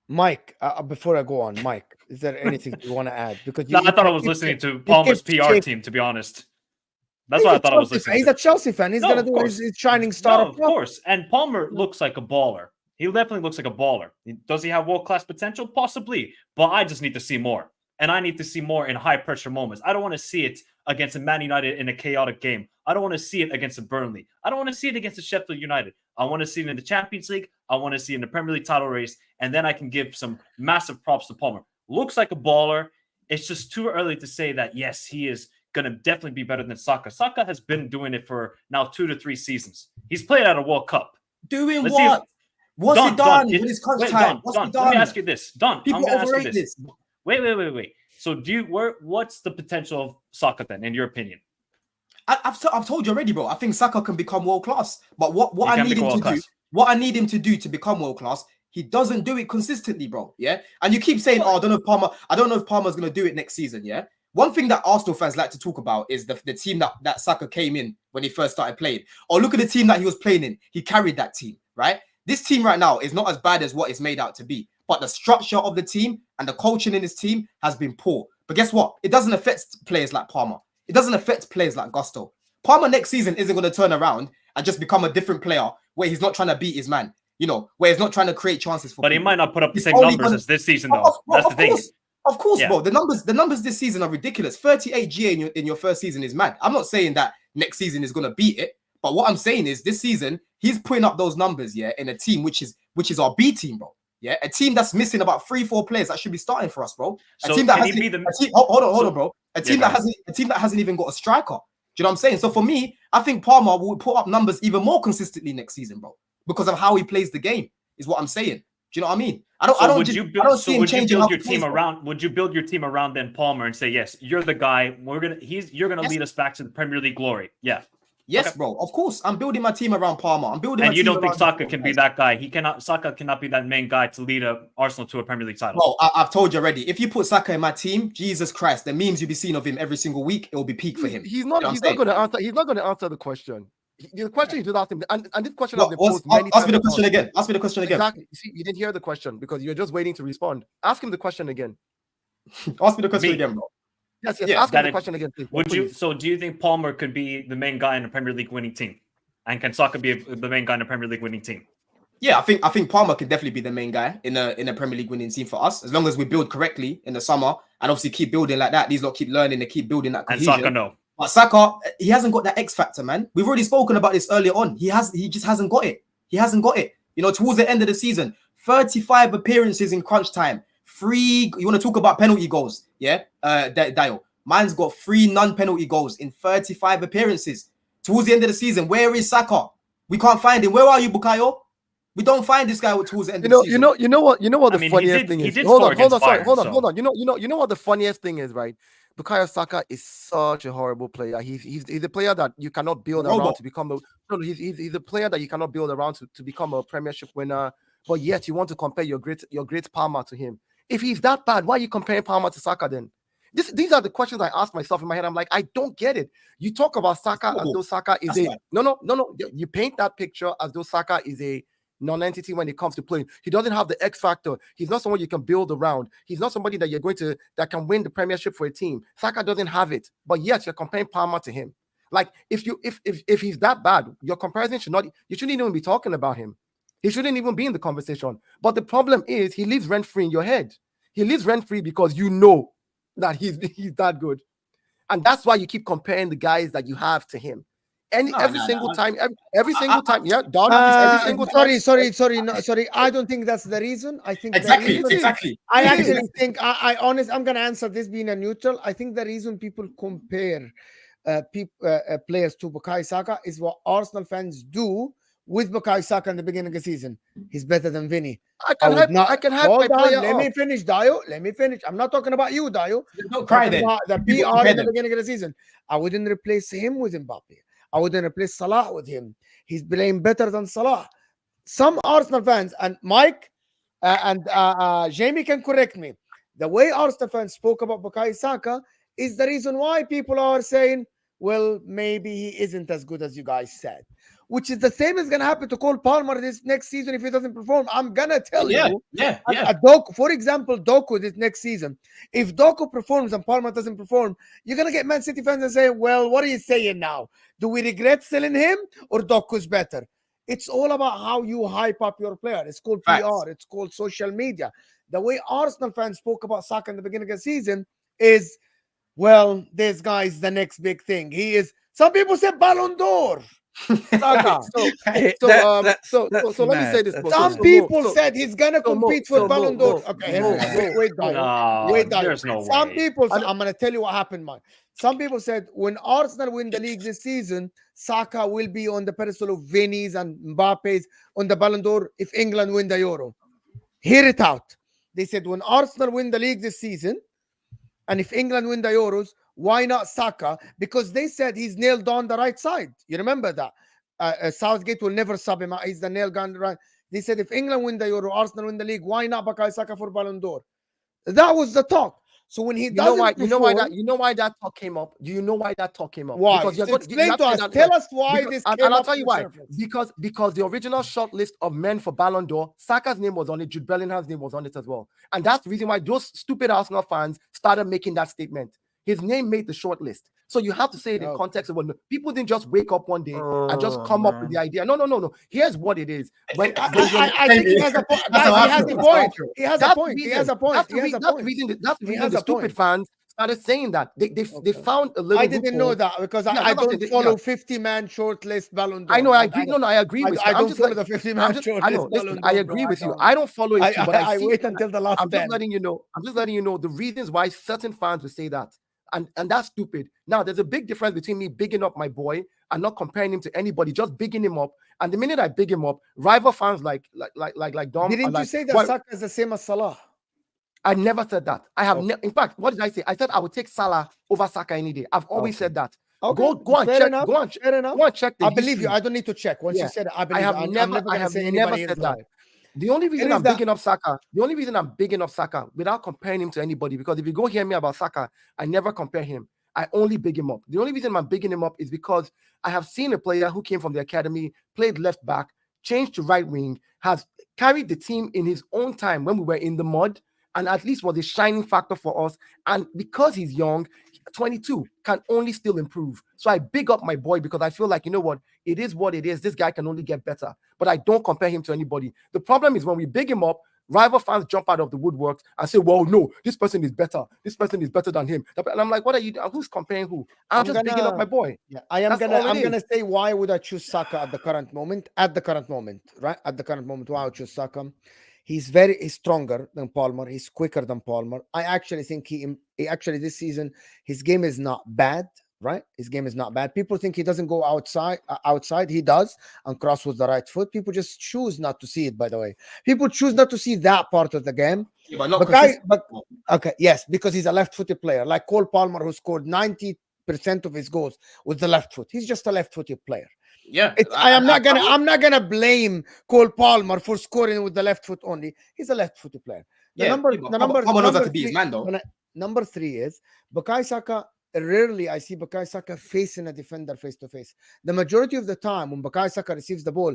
Mike, before I go on, Mike, is there anything you want to add? Because I thought I was listening to Palmer's PR team, to be honest. That's what I thought I was listening to. He's a Chelsea fan. He's going to do his shining star. No, of course. And Palmer looks like a baller. He definitely looks like a baller. Does he have world-class potential? Possibly. But I just need to see more. And I need to see more in high-pressure moments. I don't want to see it against a Man United in a chaotic game. I don't want to see it against a Burnley. I don't want to see it against a Sheffield United. I want to see it in the Champions League. I want to see it in the Premier League title race. And then I can give some massive props to Palmer. Looks like a baller. It's just too early to say that, yes, he is going to definitely be better than Saka. Saka has been doing it for now 2 to 3 seasons. He's played at a World Cup. Doing what? What's he done in his crunch time? Let me ask you this. Don, people overrate this. Wait. So what's the potential of Saka then, in your opinion? I've told you already, bro. I think Saka can become world class. But what I need him to do to become world class, he doesn't do it consistently, bro. Yeah. And you keep saying, I don't know if Palmer's gonna do it next season. Yeah. One thing that Arsenal fans like to talk about is the team that Saka came in when he first started playing. Or look at the team that he was playing in. He carried that team, right? This team right now is not as bad as what it's made out to be. But the structure of the team and the coaching in his team has been poor. But guess what? It doesn't affect players like Palmer. It doesn't affect players like Gusto. Palmer next season isn't going to turn around and just become a different player where he's not trying to beat his man. You know, where he's not trying to create chances for. But he people. might not put up the He's same only numbers gonna- as this season, Of- though. of- That's of the thing. course. Of course, Yeah. bro. The numbers this season are ridiculous. 38 GA in your first season is mad. I'm not saying that next season is gonna beat it, but what I'm saying is this season he's putting up those numbers, yeah, in a team which is our B team, bro. Yeah, a team that's missing about 3-4 players that should be starting for us, bro. A So team that can he hasn't. be the- Hold on, So- bro. A Yeah, team go that hasn't even got a striker. Do you know what I'm saying? So for me, I think Palmer will put up numbers even more consistently next season, bro, because of how he plays the game. Is what I'm saying. Do you know what I mean? I don't Would see you him build changing your how he team plays, bro. around? Would you build your team around then Palmer and say, yes, you're the guy. You're gonna Yes. lead us back to the Premier League glory. Yeah. Yes, Okay. bro. Of course, I'm building my team around Palmer. I'm building. And my you team don't think around Saka these can be guys. that guy? Saka cannot be that main guy to lead Arsenal to a Premier League title. Bro, I've told you already. If you put Saka in my team, Jesus Christ, the memes you'll be seeing of him every single week, it will be peak for him. He's not. You know what He's I'm not going to answer. He's not going to answer the question. The question you just asked him, and this question has been What- posed many ask me the times question before. again. Ask me the question again. Exactly. You see, you didn't hear the question because you're just waiting to respond. Ask him the question again. Ask me the question Me. again, bro. Yes. Yeah, Ask him that the it- question again, please. Would you? Please. So do you think Palmer could be the main guy in a Premier League winning team? And can Saka be the main guy in a Premier League winning team? Yeah, I think Palmer can definitely be the main guy in a Premier League winning team for us, as long as we build correctly in the summer and obviously keep building like that. These lot keep learning, they keep building that And cohesion. Saka, no. But Saka, he hasn't got that X factor, man. We've already spoken about this earlier on. He just hasn't got it. He hasn't got it. You know, towards the end of the season, 35 appearances in crunch time. 3. You want to talk about penalty goals? Yeah, Dio. Mine's got 3 non-penalty goals in 35 appearances. Towards the end of the season, where is Saka? We can't find him. Where are you, Bukayo? We don't find this guy towards the end of the season. You know what I the mean, funniest thing he is. did Hold score on, hold on, against sorry, Bayern, hold on, so- hold on. You know what the funniest thing is, right? Bukayo Saka is such a horrible player. He's a player that you cannot build around to become a. No, he's a player that you cannot build around to become a Premiership winner. But yet you want to compare your great Palmer to him. If he's that bad, why are you comparing Palmer to Saka then? These are the questions I ask myself in my head. I'm like, I don't get it. You talk about Saka as though Saka is no. You paint that picture as though Saka is a non-entity when it comes to playing. He doesn't have the X factor. He's not someone you can build around. He's not somebody that can win the Premiership for a team. Saka doesn't have it. But yet you're comparing Palmer to him. Like if he's that bad, your comparison you shouldn't even be talking about him. He shouldn't even be in the conversation. But the problem is he lives rent-free in your head. He lives rent-free because you know that he's that good. And that's why you keep comparing the guys that you have to him. Every single time. Yeah, Don, every single time. Sorry. I don't think that's the reason. I think Exactly. I actually think I'm gonna answer this being a neutral. I think the reason people compare players to Bukayo Saka is what Arsenal fans do with Bukayo Saka in the beginning of the season. He's better than Vinny. I can have my player. Let me finish, Dio. Let me finish. I'm not talking about you, Dio. Don't cry then. The PR in the beginning of the season. I wouldn't replace him with Mbappe. I wouldn't replace Salah with him. He's playing better than Salah. Some Arsenal fans, and Mike and Jamie can correct me. The way Arsenal fans spoke about Bukayo Saka is the reason why people are saying, well, maybe he isn't as good as you guys said. Which is the same is going to happen to Cole Palmer this next season if he doesn't perform. I'm going to tell you. Yeah. Doku, for example, Doku this next season. If Doku performs and Palmer doesn't perform, you're going to get Man City fans and say, well, what are you saying now? Do we regret selling him or Doku's better? It's all about how you hype up your player. It's called PR. It's called social media. The way Arsenal fans spoke about Saka in the beginning of the season is, well, this guy's the next big thing. He is. Some people say Ballon d'Or. Saka. So let me say this. Some people said he's gonna compete for Ballon d'Or. Okay, wait, there's no way. Some people, I'm gonna tell you what happened, man. Some people said when Arsenal win the league this season, Saka will be on the pedestal of Vinny's and Mbappe's on the Ballon d'Or if England win the Euro. Hear it out. They said when Arsenal win the league this season, and if England win the Euros, why not Saka? Because they said he's nailed on the right side. You remember that? Southgate will never sub him out. He's the nail gun right. They said if England win the Euro, Arsenal win the league, why not Bukayo Saka for Ballon d'Or? That was the talk. So when he you know why that talk came up? Do you know why that talk came up? Why? Because explain to us. Tell us why this came up. And I'll tell you why. Because the original short list of men for Ballon d'Or, Saka's name was on it, Jude Bellingham's name was on it as well. And that's the reason why those stupid Arsenal fans started making that statement. His name made the short list. So you have to say it in Okay. context of what people didn't just wake up one day and just come up with the idea. No. Here's what it is. I think he has a point. That's Guys, how he I has feel. a point. He has a That's point. the He has a point. That's He has a the point. reason He the has a stupid point. fans started saying that. They found a little I didn't know loophole. that because Yeah, I that's what I'm don't saying. follow 50-man shortlist Ballon d'Or. I know, I agree. No, I agree with you. I I'm don't just follow like, the 50-man shortlist. I know. Listen, Ballon I d'Or, agree bro. with you. I don't follow it too, but I see. wait until the last I'm just 10. letting you know. I'm just letting you know the reasons why certain fans will say that, and that's stupid. Now, there's a big difference between me bigging up my boy and not comparing him to anybody, just bigging him up. And the minute I big him up, rival fans like Dom. Didn't are you like, say that "Why-" Saka is the same as Salah? I never said that. I have. Okay. In fact, what did I say? I said I would take Salah over Saka any day. I've always said that. Okay. Go and Fair check. enough. Go and Fair enough. check the I believe you. history. I don't need to check. Once you said it, I believe you. I'm never going to say anybody said is that. lying. The only reason is I'm that- bigging up Saka, without comparing him to anybody, because if you go hear me about Saka, I never compare him. I only big him up. The only reason I'm bigging him up is because I have seen a player who came from the academy, played left back, changed to right wing, has carried the team in his own time when we were in the mud, and at least was a shining factor for us. And because he's young, 22, can only still improve. So I big up my boy because I feel like, you know what? It is what it is. This guy can only get better. But I don't compare him to anybody. The problem is when we big him up, rival fans jump out of the woodworks and say, well, no, this person is better. This person is better than him. And I'm like, what are you doing? Who's comparing who? I'm just bigging up my boy. Yeah, I am That's gonna. all it I'm is. gonna say why would I choose Saka at the current moment? Why I would choose Saka? He's stronger than Palmer. He's quicker than Palmer. I actually think he actually this season his game is not bad. Right, his game is not bad. People think he doesn't go outside. Outside, he does and cross with the right foot. People just choose not to see it. By the way, people choose not to see that part of the game. Yeah, but not okay, yes, because he's a left-footed player, like Cole Palmer, who scored 90% of his goals with the left foot. He's just a left-footed player. Yeah, I'm not gonna blame Cole Palmer for scoring with the left foot only. He's a left-footed player. Number three is Bukayo Saka. Rarely I see Bukayo Saka facing a defender face to face. The majority of the time when Bukayo Saka receives the ball,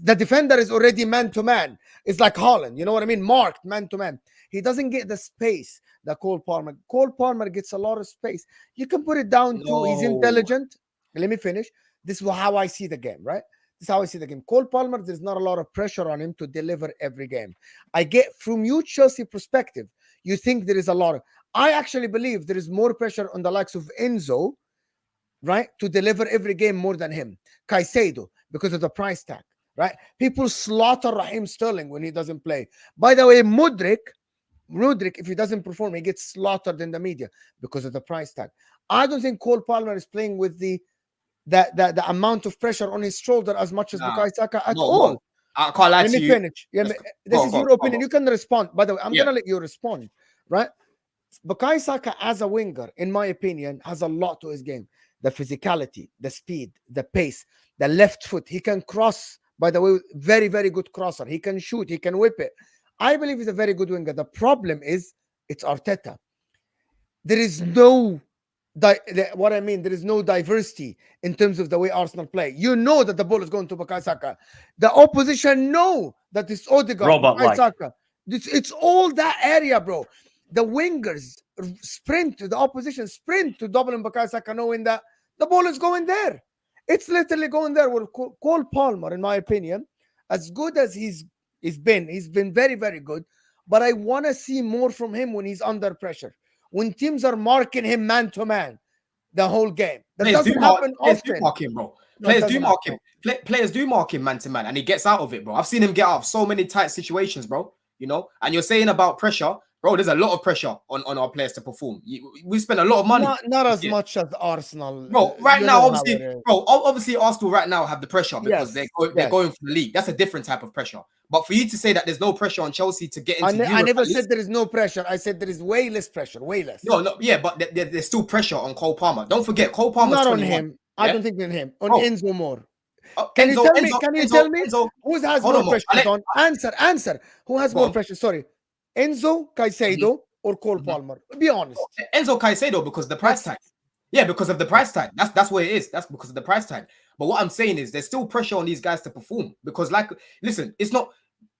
the defender is already man to man. It's like Haaland, you know what I mean? Marked man to man. He doesn't get the space that Cole Palmer gets a lot of space. You can put it down to he's intelligent. Let me finish. This is how I see the game, right? This is how I see the game. Cole Palmer, there's not a lot of pressure on him to deliver every game. I get from you, Chelsea perspective, you think there is a lot of. I actually believe there is more pressure on the likes of Enzo, right, to deliver every game more than him. Caicedo, because of the price tag, right? People slaughter Raheem Sterling when he doesn't play. By the way, Mudryk, if he doesn't perform, he gets slaughtered in the media because of the price tag. I don't think Cole Palmer is playing with the amount of pressure on his shoulder as much as Bukayo Saka at all. No. I can't lie to you. Finish. This is your opinion. You can respond. By the way, I'm gonna let you respond, right? Bukayo Saka as a winger, in my opinion, has a lot to his game. The physicality, the speed, the pace, the left foot. He can cross, by the way, very, very good crosser. He can shoot, he can whip it. I believe he's a very good winger. The problem is, it's Arteta. There is no, there is no diversity in terms of the way Arsenal play. You know that the ball is going to Bukayo Saka. The opposition know that it's Odegaard, Bukayo Saka. It's all that area, bro. The wingers sprint to the opposition, sprint to double and Bukayo Saka, knowing that the ball is going there. It's literally going there. With Cole Palmer, in my opinion, as good as he's been very, very good. But I want to see more from him when he's under pressure. When teams are marking him man to man the whole game. That doesn't happen often. Players do mark him, bro. Players do mark him man to man, and he gets out of it, bro. I've seen him get out of so many tight situations, bro. You know, and you're saying about pressure. Bro, there's a lot of pressure on our players to perform. We spend a lot of money. Not as much as Arsenal. Bro, right now, obviously Arsenal right now have the pressure because they're going for the league. That's a different type of pressure. But for you to say that there's no pressure on Chelsea to get into Europe, I never said there is no pressure. I said there is way less pressure, way less. No, yeah, but there's still pressure on Cole Palmer. Don't forget, Cole Palmer's not 21. on him. Yeah? I don't think on him. On Enzo more. Can you tell me who has more pressure on? Answer. Who has more pressure? Sorry. Enzo, Caicedo, or Cole Palmer? Be honest. Enzo Caicedo, because of the price tag. Yeah, because of the price tag. That's what it is. That's because of the price tag. But what I'm saying is there's still pressure on these guys to perform. Because, listen, it's not,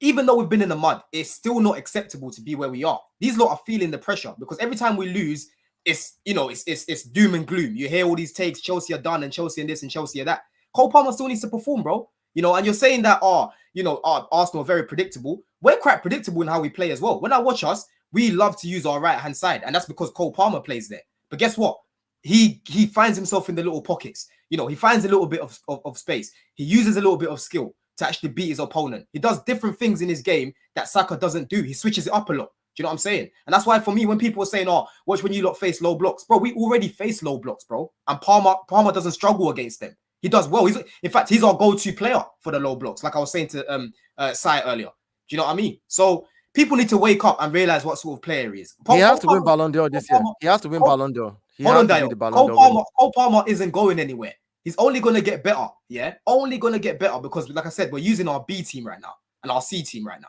even though we've been in the mud, it's still not acceptable to be where we are. These lot are feeling the pressure because every time we lose, it's it's doom and gloom. You hear all these takes, Chelsea are done and Chelsea and this and Chelsea are that. Cole Palmer still needs to perform, bro. And you're saying that Arsenal are very predictable. We're quite predictable in how we play as well. When I watch us, we love to use our right hand side, and that's because Cole Palmer plays there. But guess what? He finds himself in the little pockets. He finds a little bit of space. He uses a little bit of skill to actually beat his opponent. He does different things in his game that Saka doesn't do. He switches it up a lot. Do you know what I'm saying? And that's why for me, when people are saying, "Oh, watch when you lot face low blocks," bro, we already face low blocks, bro. And Palmer doesn't struggle against them. He does well. In fact, he's our go-to player for the low blocks, like I was saying to Sai earlier. Do you know what I mean? So people need to wake up and realize what sort of player he is. He has to win Ballon d'Or this year. He has to win Ballon d'Or. Hold on, Cole Palmer isn't going anywhere. He's only going to get better. Yeah, only going to get better because, like I said, we're using our B team right now and our C team right now.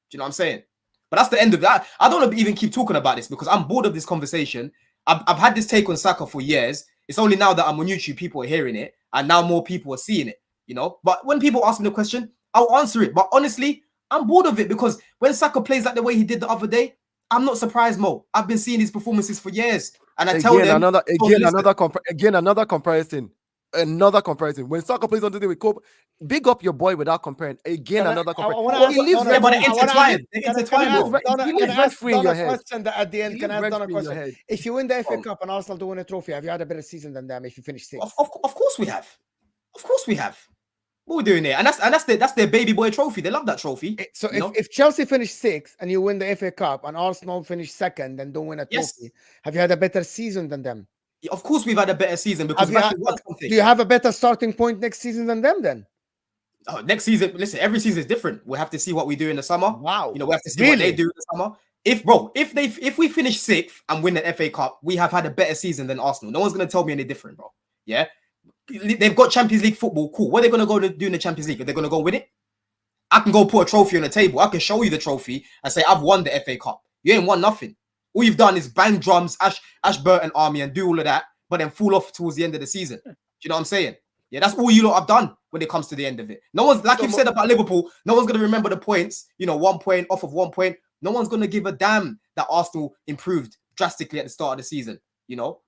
Do you know what I'm saying? But that's the end of that. I don't want to even keep talking about this because I'm bored of this conversation. I've had this take on Saka for years. It's only now that I'm on YouTube, people are hearing it, and now more people are seeing it. But when people ask me the question, I'll answer it. But honestly, I'm bored of it because when Saka plays like the way he did the other day, I'm not surprised, Mo. I've been seeing his performances for years, and I tell them another comparison. Another comparison. When Saka plays on today with Kobe, big up your boy without comparing. Again, another comparison. He lives there, but intertwined. Can I ask Don a question that at the end? Can I ask Don a question? If you win the FA Cup and Arsenal do win a trophy, have you had a better season than them if you finish 6th? Of course we have. Of course we have. What are we doing there? And that's their baby boy trophy. They love that trophy. So if Chelsea finish 6th and you win the FA Cup and Arsenal finish 2nd and don't win a trophy, have you had a better season than them? Of course we've had a better season because do you have a better starting point next season than them then? Next season, listen, every season is different. We'll have to see what we do in the summer. Wow. We have to see what they do in the summer. If we finish 6th and win the FA Cup, we have had a better season than Arsenal. No one's going to tell me any different, bro. Yeah. They've got Champions League football. Cool. What are they going to go to do in the Champions League? Are they going to go win it? I can go put a trophy on the table. I can show you the trophy and say, I've won the FA Cup. You ain't won nothing. All you've done is bang drums, Ashburton army and do all of that, but then fall off towards the end of the season. Do you know what I'm saying? Yeah, that's all you lot have done when it comes to the end of it. No one's, like you've said about Liverpool, no one's going to remember the points, 1 point off of 1 point. No one's going to give a damn that Arsenal improved drastically at the start of the season,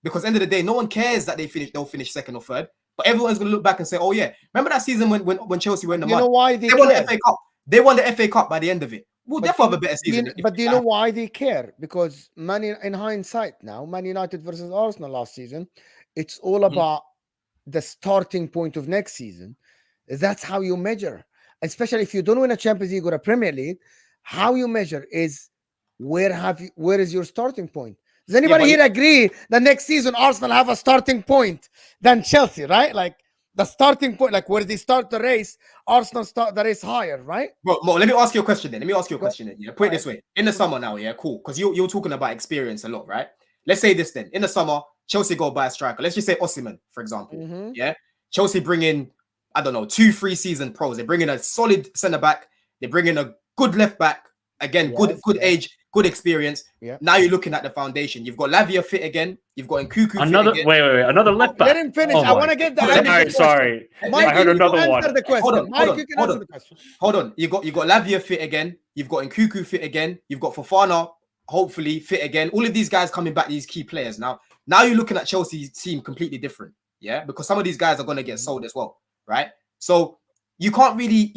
because at the end of the day, no one cares that they'll finish 2nd or 3rd. But everyone's going to look back and say, oh, yeah, remember that season when Chelsea were in the mud? You know why they won the FA Cup. They won the FA Cup by the end of it. We'll definitely have a better season. But do you know why they care? Because in hindsight now, Man United versus Arsenal last season, it's all about the starting point of next season. That's how you measure. Especially if you don't win a Champions League or a Premier League, how you measure is where is your starting point? Does anybody here agree that next season Arsenal have a starting point than Chelsea, right? Like the starting point, like where they start the race, Arsenal start the race higher, right? Bro, let me ask you a question then. Yeah, put it this way. In the summer now, yeah, cool. Because you're talking about experience a lot, right? Let's say this then. In the summer, Chelsea go buy a striker. Let's just say Osimhen, for example. Yeah. Chelsea bring in, 2-3 season pros. They bring in a solid centre back. They bring in a good left back. Again, good age, good experience. Yeah. Now you're looking at the foundation. You've got Lavia fit again. You've got Nkuku fit again. Wait, another left back. Let him finish. I want to get that. Sorry. Mike, I heard another one. The question. Mike, you can answer the question. Hold on. You got Lavia fit again. You've got Nkuku fit again. You've got Fofana hopefully fit again. All of these guys coming back, these key players. Now you're looking at Chelsea's team completely different. Yeah, because some of these guys are going to get sold as well, right? So you can't really,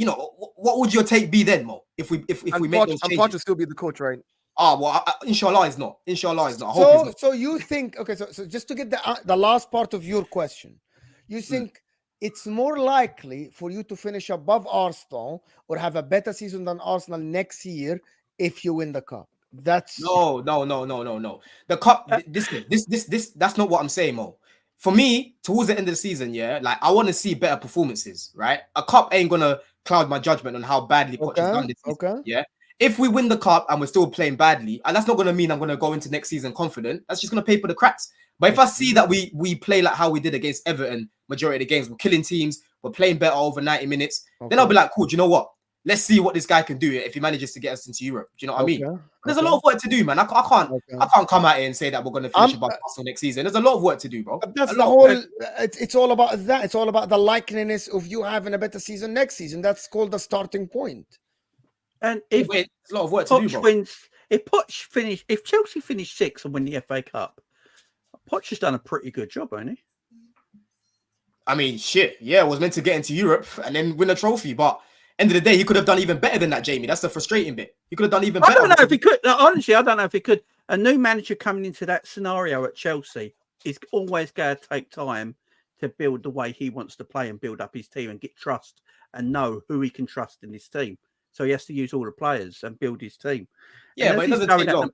what would your take be then, Mo? If we make those changes? Poch will still be the coach, right? Inshallah is not. So you think, okay, so just to get the last part of your question, you think it's more likely for you to finish above Arsenal or have a better season than Arsenal next year if you win the cup? That's no. The cup, this that's not what I'm saying, Mo. For me, towards the end of the season, like I want to see better performances, right? A cup ain't gonna cloud my judgment on how badly Poch has done this season. Yeah. If we win the cup and we're still playing badly, and that's not gonna mean I'm gonna go into next season confident. That's just gonna pay for the cracks. But if I see that we play like how we did against Everton, majority of the games, we're killing teams, we're playing better over 90 minutes, then I'll be like, cool, do you know what? Let's see what this guy can do if he manages to get us into Europe. Do you know what I mean? There's a lot of work to do, man. I can't come out here and say that we're going to finish above Arsenal next season. There's a lot of work to do, bro. That's the whole. It's all about that. It's all about the likeliness of you having a better season next season. That's called the starting point. And if there's a lot of work to do, bro. If Chelsea finish 6th and win the FA Cup, Poch has done a pretty good job, hasn't he? I mean, shit. Yeah, was meant to get into Europe and then win a trophy, but end of the day, he could have done even better than that, Jamie. That's the frustrating bit. He could have done even I better. don't know if he could. Honestly, I don't know if he could. A new manager coming into that scenario at Chelsea is always going to take time to build the way he wants to play and build up his team and get trust and know who he can trust in his team. So he has to use all the players and build his team. Yeah, and but it doesn't take long.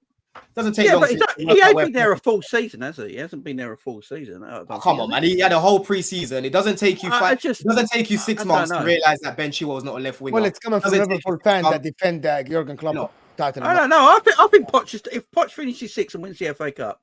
Doesn't take yeah, long. but to he ain't been there a full season, has he? He hasn't been there a full season. Oh, come on, man. He had a whole preseason. It doesn't take you it doesn't take you 6 months to realize that Ben Chilwell was not a left winger. Well, it's coming from Liverpool fans that defend Jurgen Klopp. I don't know. I think Poch if Poch finishes 6th and wins the FA Cup,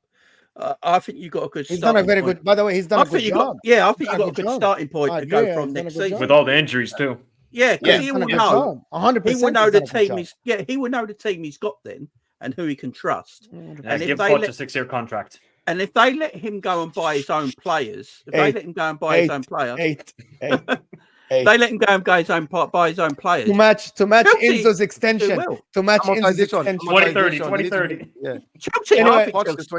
I think you got a good. He's done a very good. By the way, he's done a good job. I think you got a good starting point to go from next season with all the injuries too. Yeah, because he will know 100%. He will know the team he's. Yeah, he will know the team he's got then and who he can trust. And give Poch a 6-year contract. And if they let him go and buy his own players, if they let him go and buy his own player, they let him go and buy his own players to match Enzo's extension. To match Enzo's extension. 2030. Yeah. Chelsea. Anyway,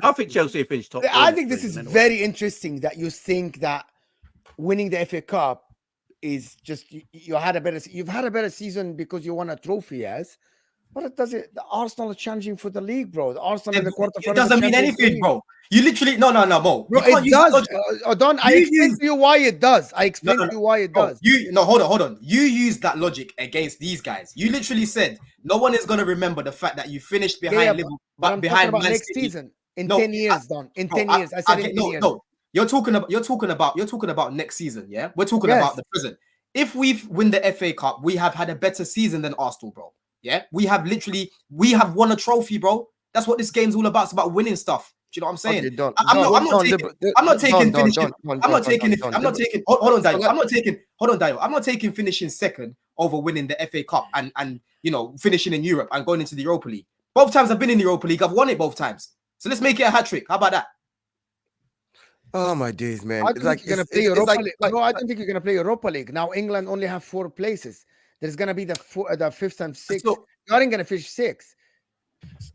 I think Chelsea finished top. I think this is very interesting that you think that winning the FA Cup is just you've had a better season because you won a trophy, yes. But the Arsenal are challenging for the league, bro. The Arsenal in the quarterfinals. It doesn't mean anything, bro. You literally no, Mo. Bro, it does. Don, I explain to you why it does. Hold on. You use that logic against these guys. You literally said no one is gonna remember the fact that you finished behind Liverpool, but behind Man next City. season. In 10 years, Don. In 10 years. I said in 10 years. No. You're talking about next season, yeah? We're talking about the present. If we win the FA Cup, we have had a better season than Arsenal, bro. Yeah, we have won a trophy, bro. That's what this game's all about. It's about winning stuff. Do you know what I'm saying? Okay, I'm not taking finishing second over winning the FA Cup and finishing in Europe and going into the Europa League. Both times I've been in the Europa League, I've won it both times. So let's make it a hat trick. How about that? Oh my days, man! I think you're gonna play Europa League. No, I don't think you're gonna play Europa League. Now England only have 4 places. There's gonna be the 5th and 6th. You aren't gonna finish 6th.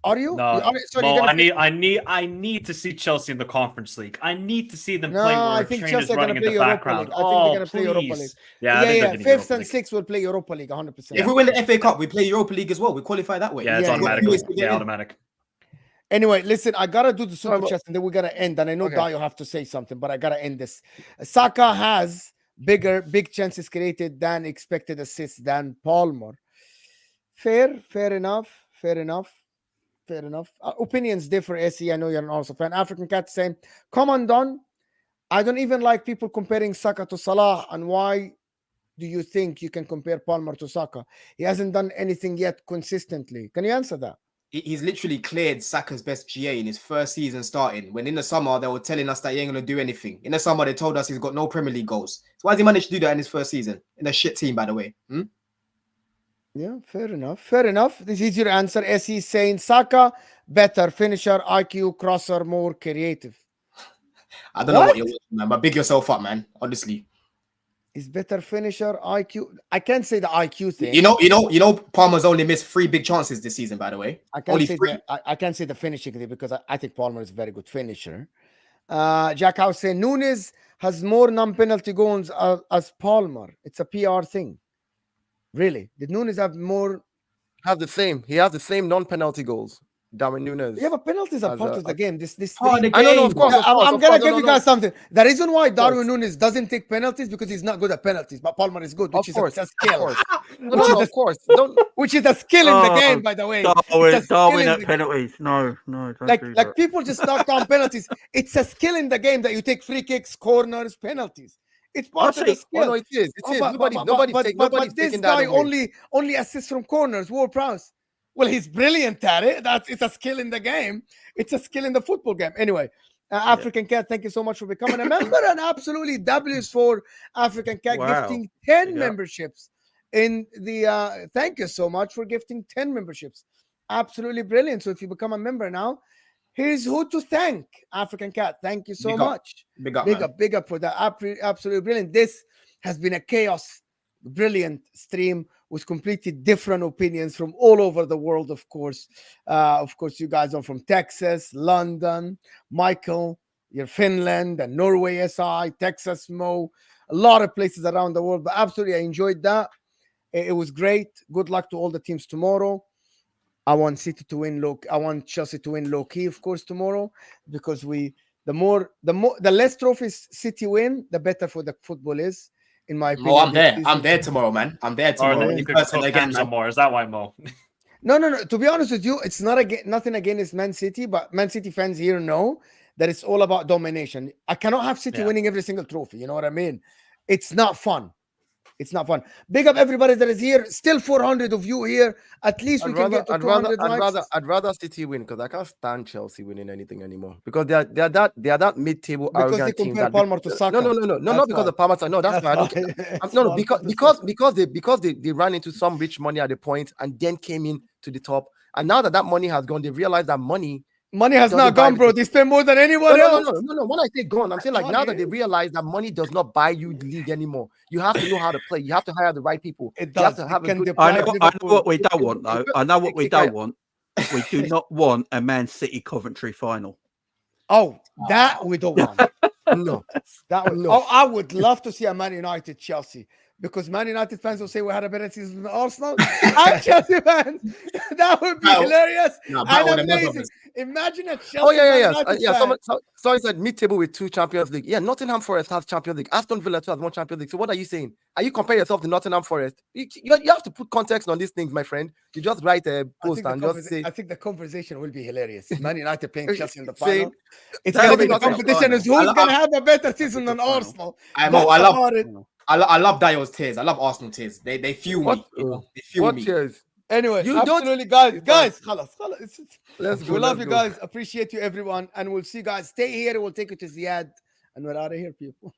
Are you? No, I need to see Chelsea in the Conference League. I need to see them play. No, I think Chelsea are going to play Europa League. I think they're going to play Europa League. Yeah. 5th and 6th will play Europa League 100%. If we win the FA Cup, we play Europa League as well. We qualify that way. Yeah, it's automatic. Yeah, automatic. Anyway, listen, I gotta do the super chat and then we're gonna end. And I know Dayo have to say something, but I gotta end this. Saka has big chances created than expected assists than Palmer. Fair enough. Opinions differ, SE. I know you're an Arsenal fan. African Cat saying, come on, Don. I don't even like people comparing Saka to Salah. And why do you think you can compare Palmer to Saka? He hasn't done anything yet consistently. Can you answer that? He's literally cleared Saka's best GA in his first season starting. When in the summer, they were telling us that he ain't going to do anything. In the summer, they told us he's got no Premier League goals. So why has he managed to do that in his first season? In a shit team, by the way. Yeah, fair enough. This is your answer. SE is saying Saka, better finisher, IQ, crosser, more creative. I don't know what you're watching, man, but big yourself up, man. Honestly. Is better finisher, IQ. I can't say the IQ thing. You know, Palmer's only missed 3 big chances this season, by the way. I can't say the finishing thing because I think Palmer is a very good finisher. Jack House saying Nunes has more non-penalty goals as Palmer. It's a PR thing. Really? Did Nunes have more? Have the same. He has the same non-penalty goals. Darwin Nunes. Yeah, but penalties are part of the game. This I don't know. Of course, I'm gonna give you guys something. The reason why Darwin Nunes doesn't take penalties because he's not good at penalties, but Palmer is good, which is a skill. Of course. Which is a skill in the game, by the way. Darwin at penalties. No, like people just knock down penalties. It's a skill in the game that you take free kicks, corners, penalties. It's part of the skill. No, it is. Nobody's this taking guy that away. only assists from corners. Ward-Prowse. Well, he's brilliant at it. It's a skill in the game. It's a skill in the football game. Anyway, African Cat, thank you so much for becoming a member. And absolutely W's for African Cat gifting 10 memberships in the thank you so much for gifting 10 memberships. Absolutely brilliant. So if you become a member now, here's who to thank. African Cat, thank you so much. Big up for that. Absolutely brilliant. This has been a chaos, brilliant stream with completely different opinions from all over the world, of course. You guys are from Texas, London, Michael, your Finland and Norway, SI, Texas, Mo, a lot of places around the world. But absolutely, I enjoyed that. It was great. Good luck to all the teams tomorrow. I want City to win low. I want Chelsea to win low key, of course, tomorrow, because the less trophies City win, the better for the football is, in my opinion. Mo, I'm there. I'm there tomorrow, man. I'm there Or tomorrow. you In could person cook again, Hamza man. more. Is that why, Mo? No. To be honest with you, it's not nothing against Man City, but Man City fans here know that it's all about domination. I cannot have City Yeah. winning every single trophy. You know what I mean? It's not fun. It's not fun. Big up everybody that is here. Still 400 of you here. At least we can get to 200 likes. I'd rather City win because I can't stand Chelsea winning anything anymore because they are that mid-table Because they arrogant team. compare Palmer to Saka. No, not because of Palmer. No, that's why I don't. No, because they ran into some rich money at the point and then came in to the top. And now that money has gone, they realize that money has not gone, bro. They spend more than anyone else. No. When I say gone, I'm saying like now that they realize that money does not buy you the league anymore. You have to know how to play. You have to hire the right people. It You have does. to have a good. I know what we don't want, though. I know what we don't want. We do not want a Man City Coventry final. Oh, that we don't want. No, No. Oh, I would love to see a Man United Chelsea, because Man United fans will say we had a better season than Arsenal. I'm Chelsea fans. That would be hilarious and amazing. Imagine a Chelsea. Oh yeah. Sorry, said mid-table with 2 Champions League. Yeah, Nottingham Forest has Champions League. Aston Villa too has 1 Champions League. So what are you saying? Are you comparing yourself to Nottingham Forest? You have to put context on these things, my friend. You just write a post and just say. I think the conversation will be hilarious. Man United playing Chelsea in the final. It's gonna be the competition is who's gonna have a better season than Arsenal. I love Dio's tears. I love Arsenal tears. They fuel me. They fuel me. Tears? Anyway, You absolutely, don't... guys. Let's go. We love you guys. Appreciate you, everyone, and we'll see you guys. Stay here. We'll take you to Ziyad, and we're out of here, people.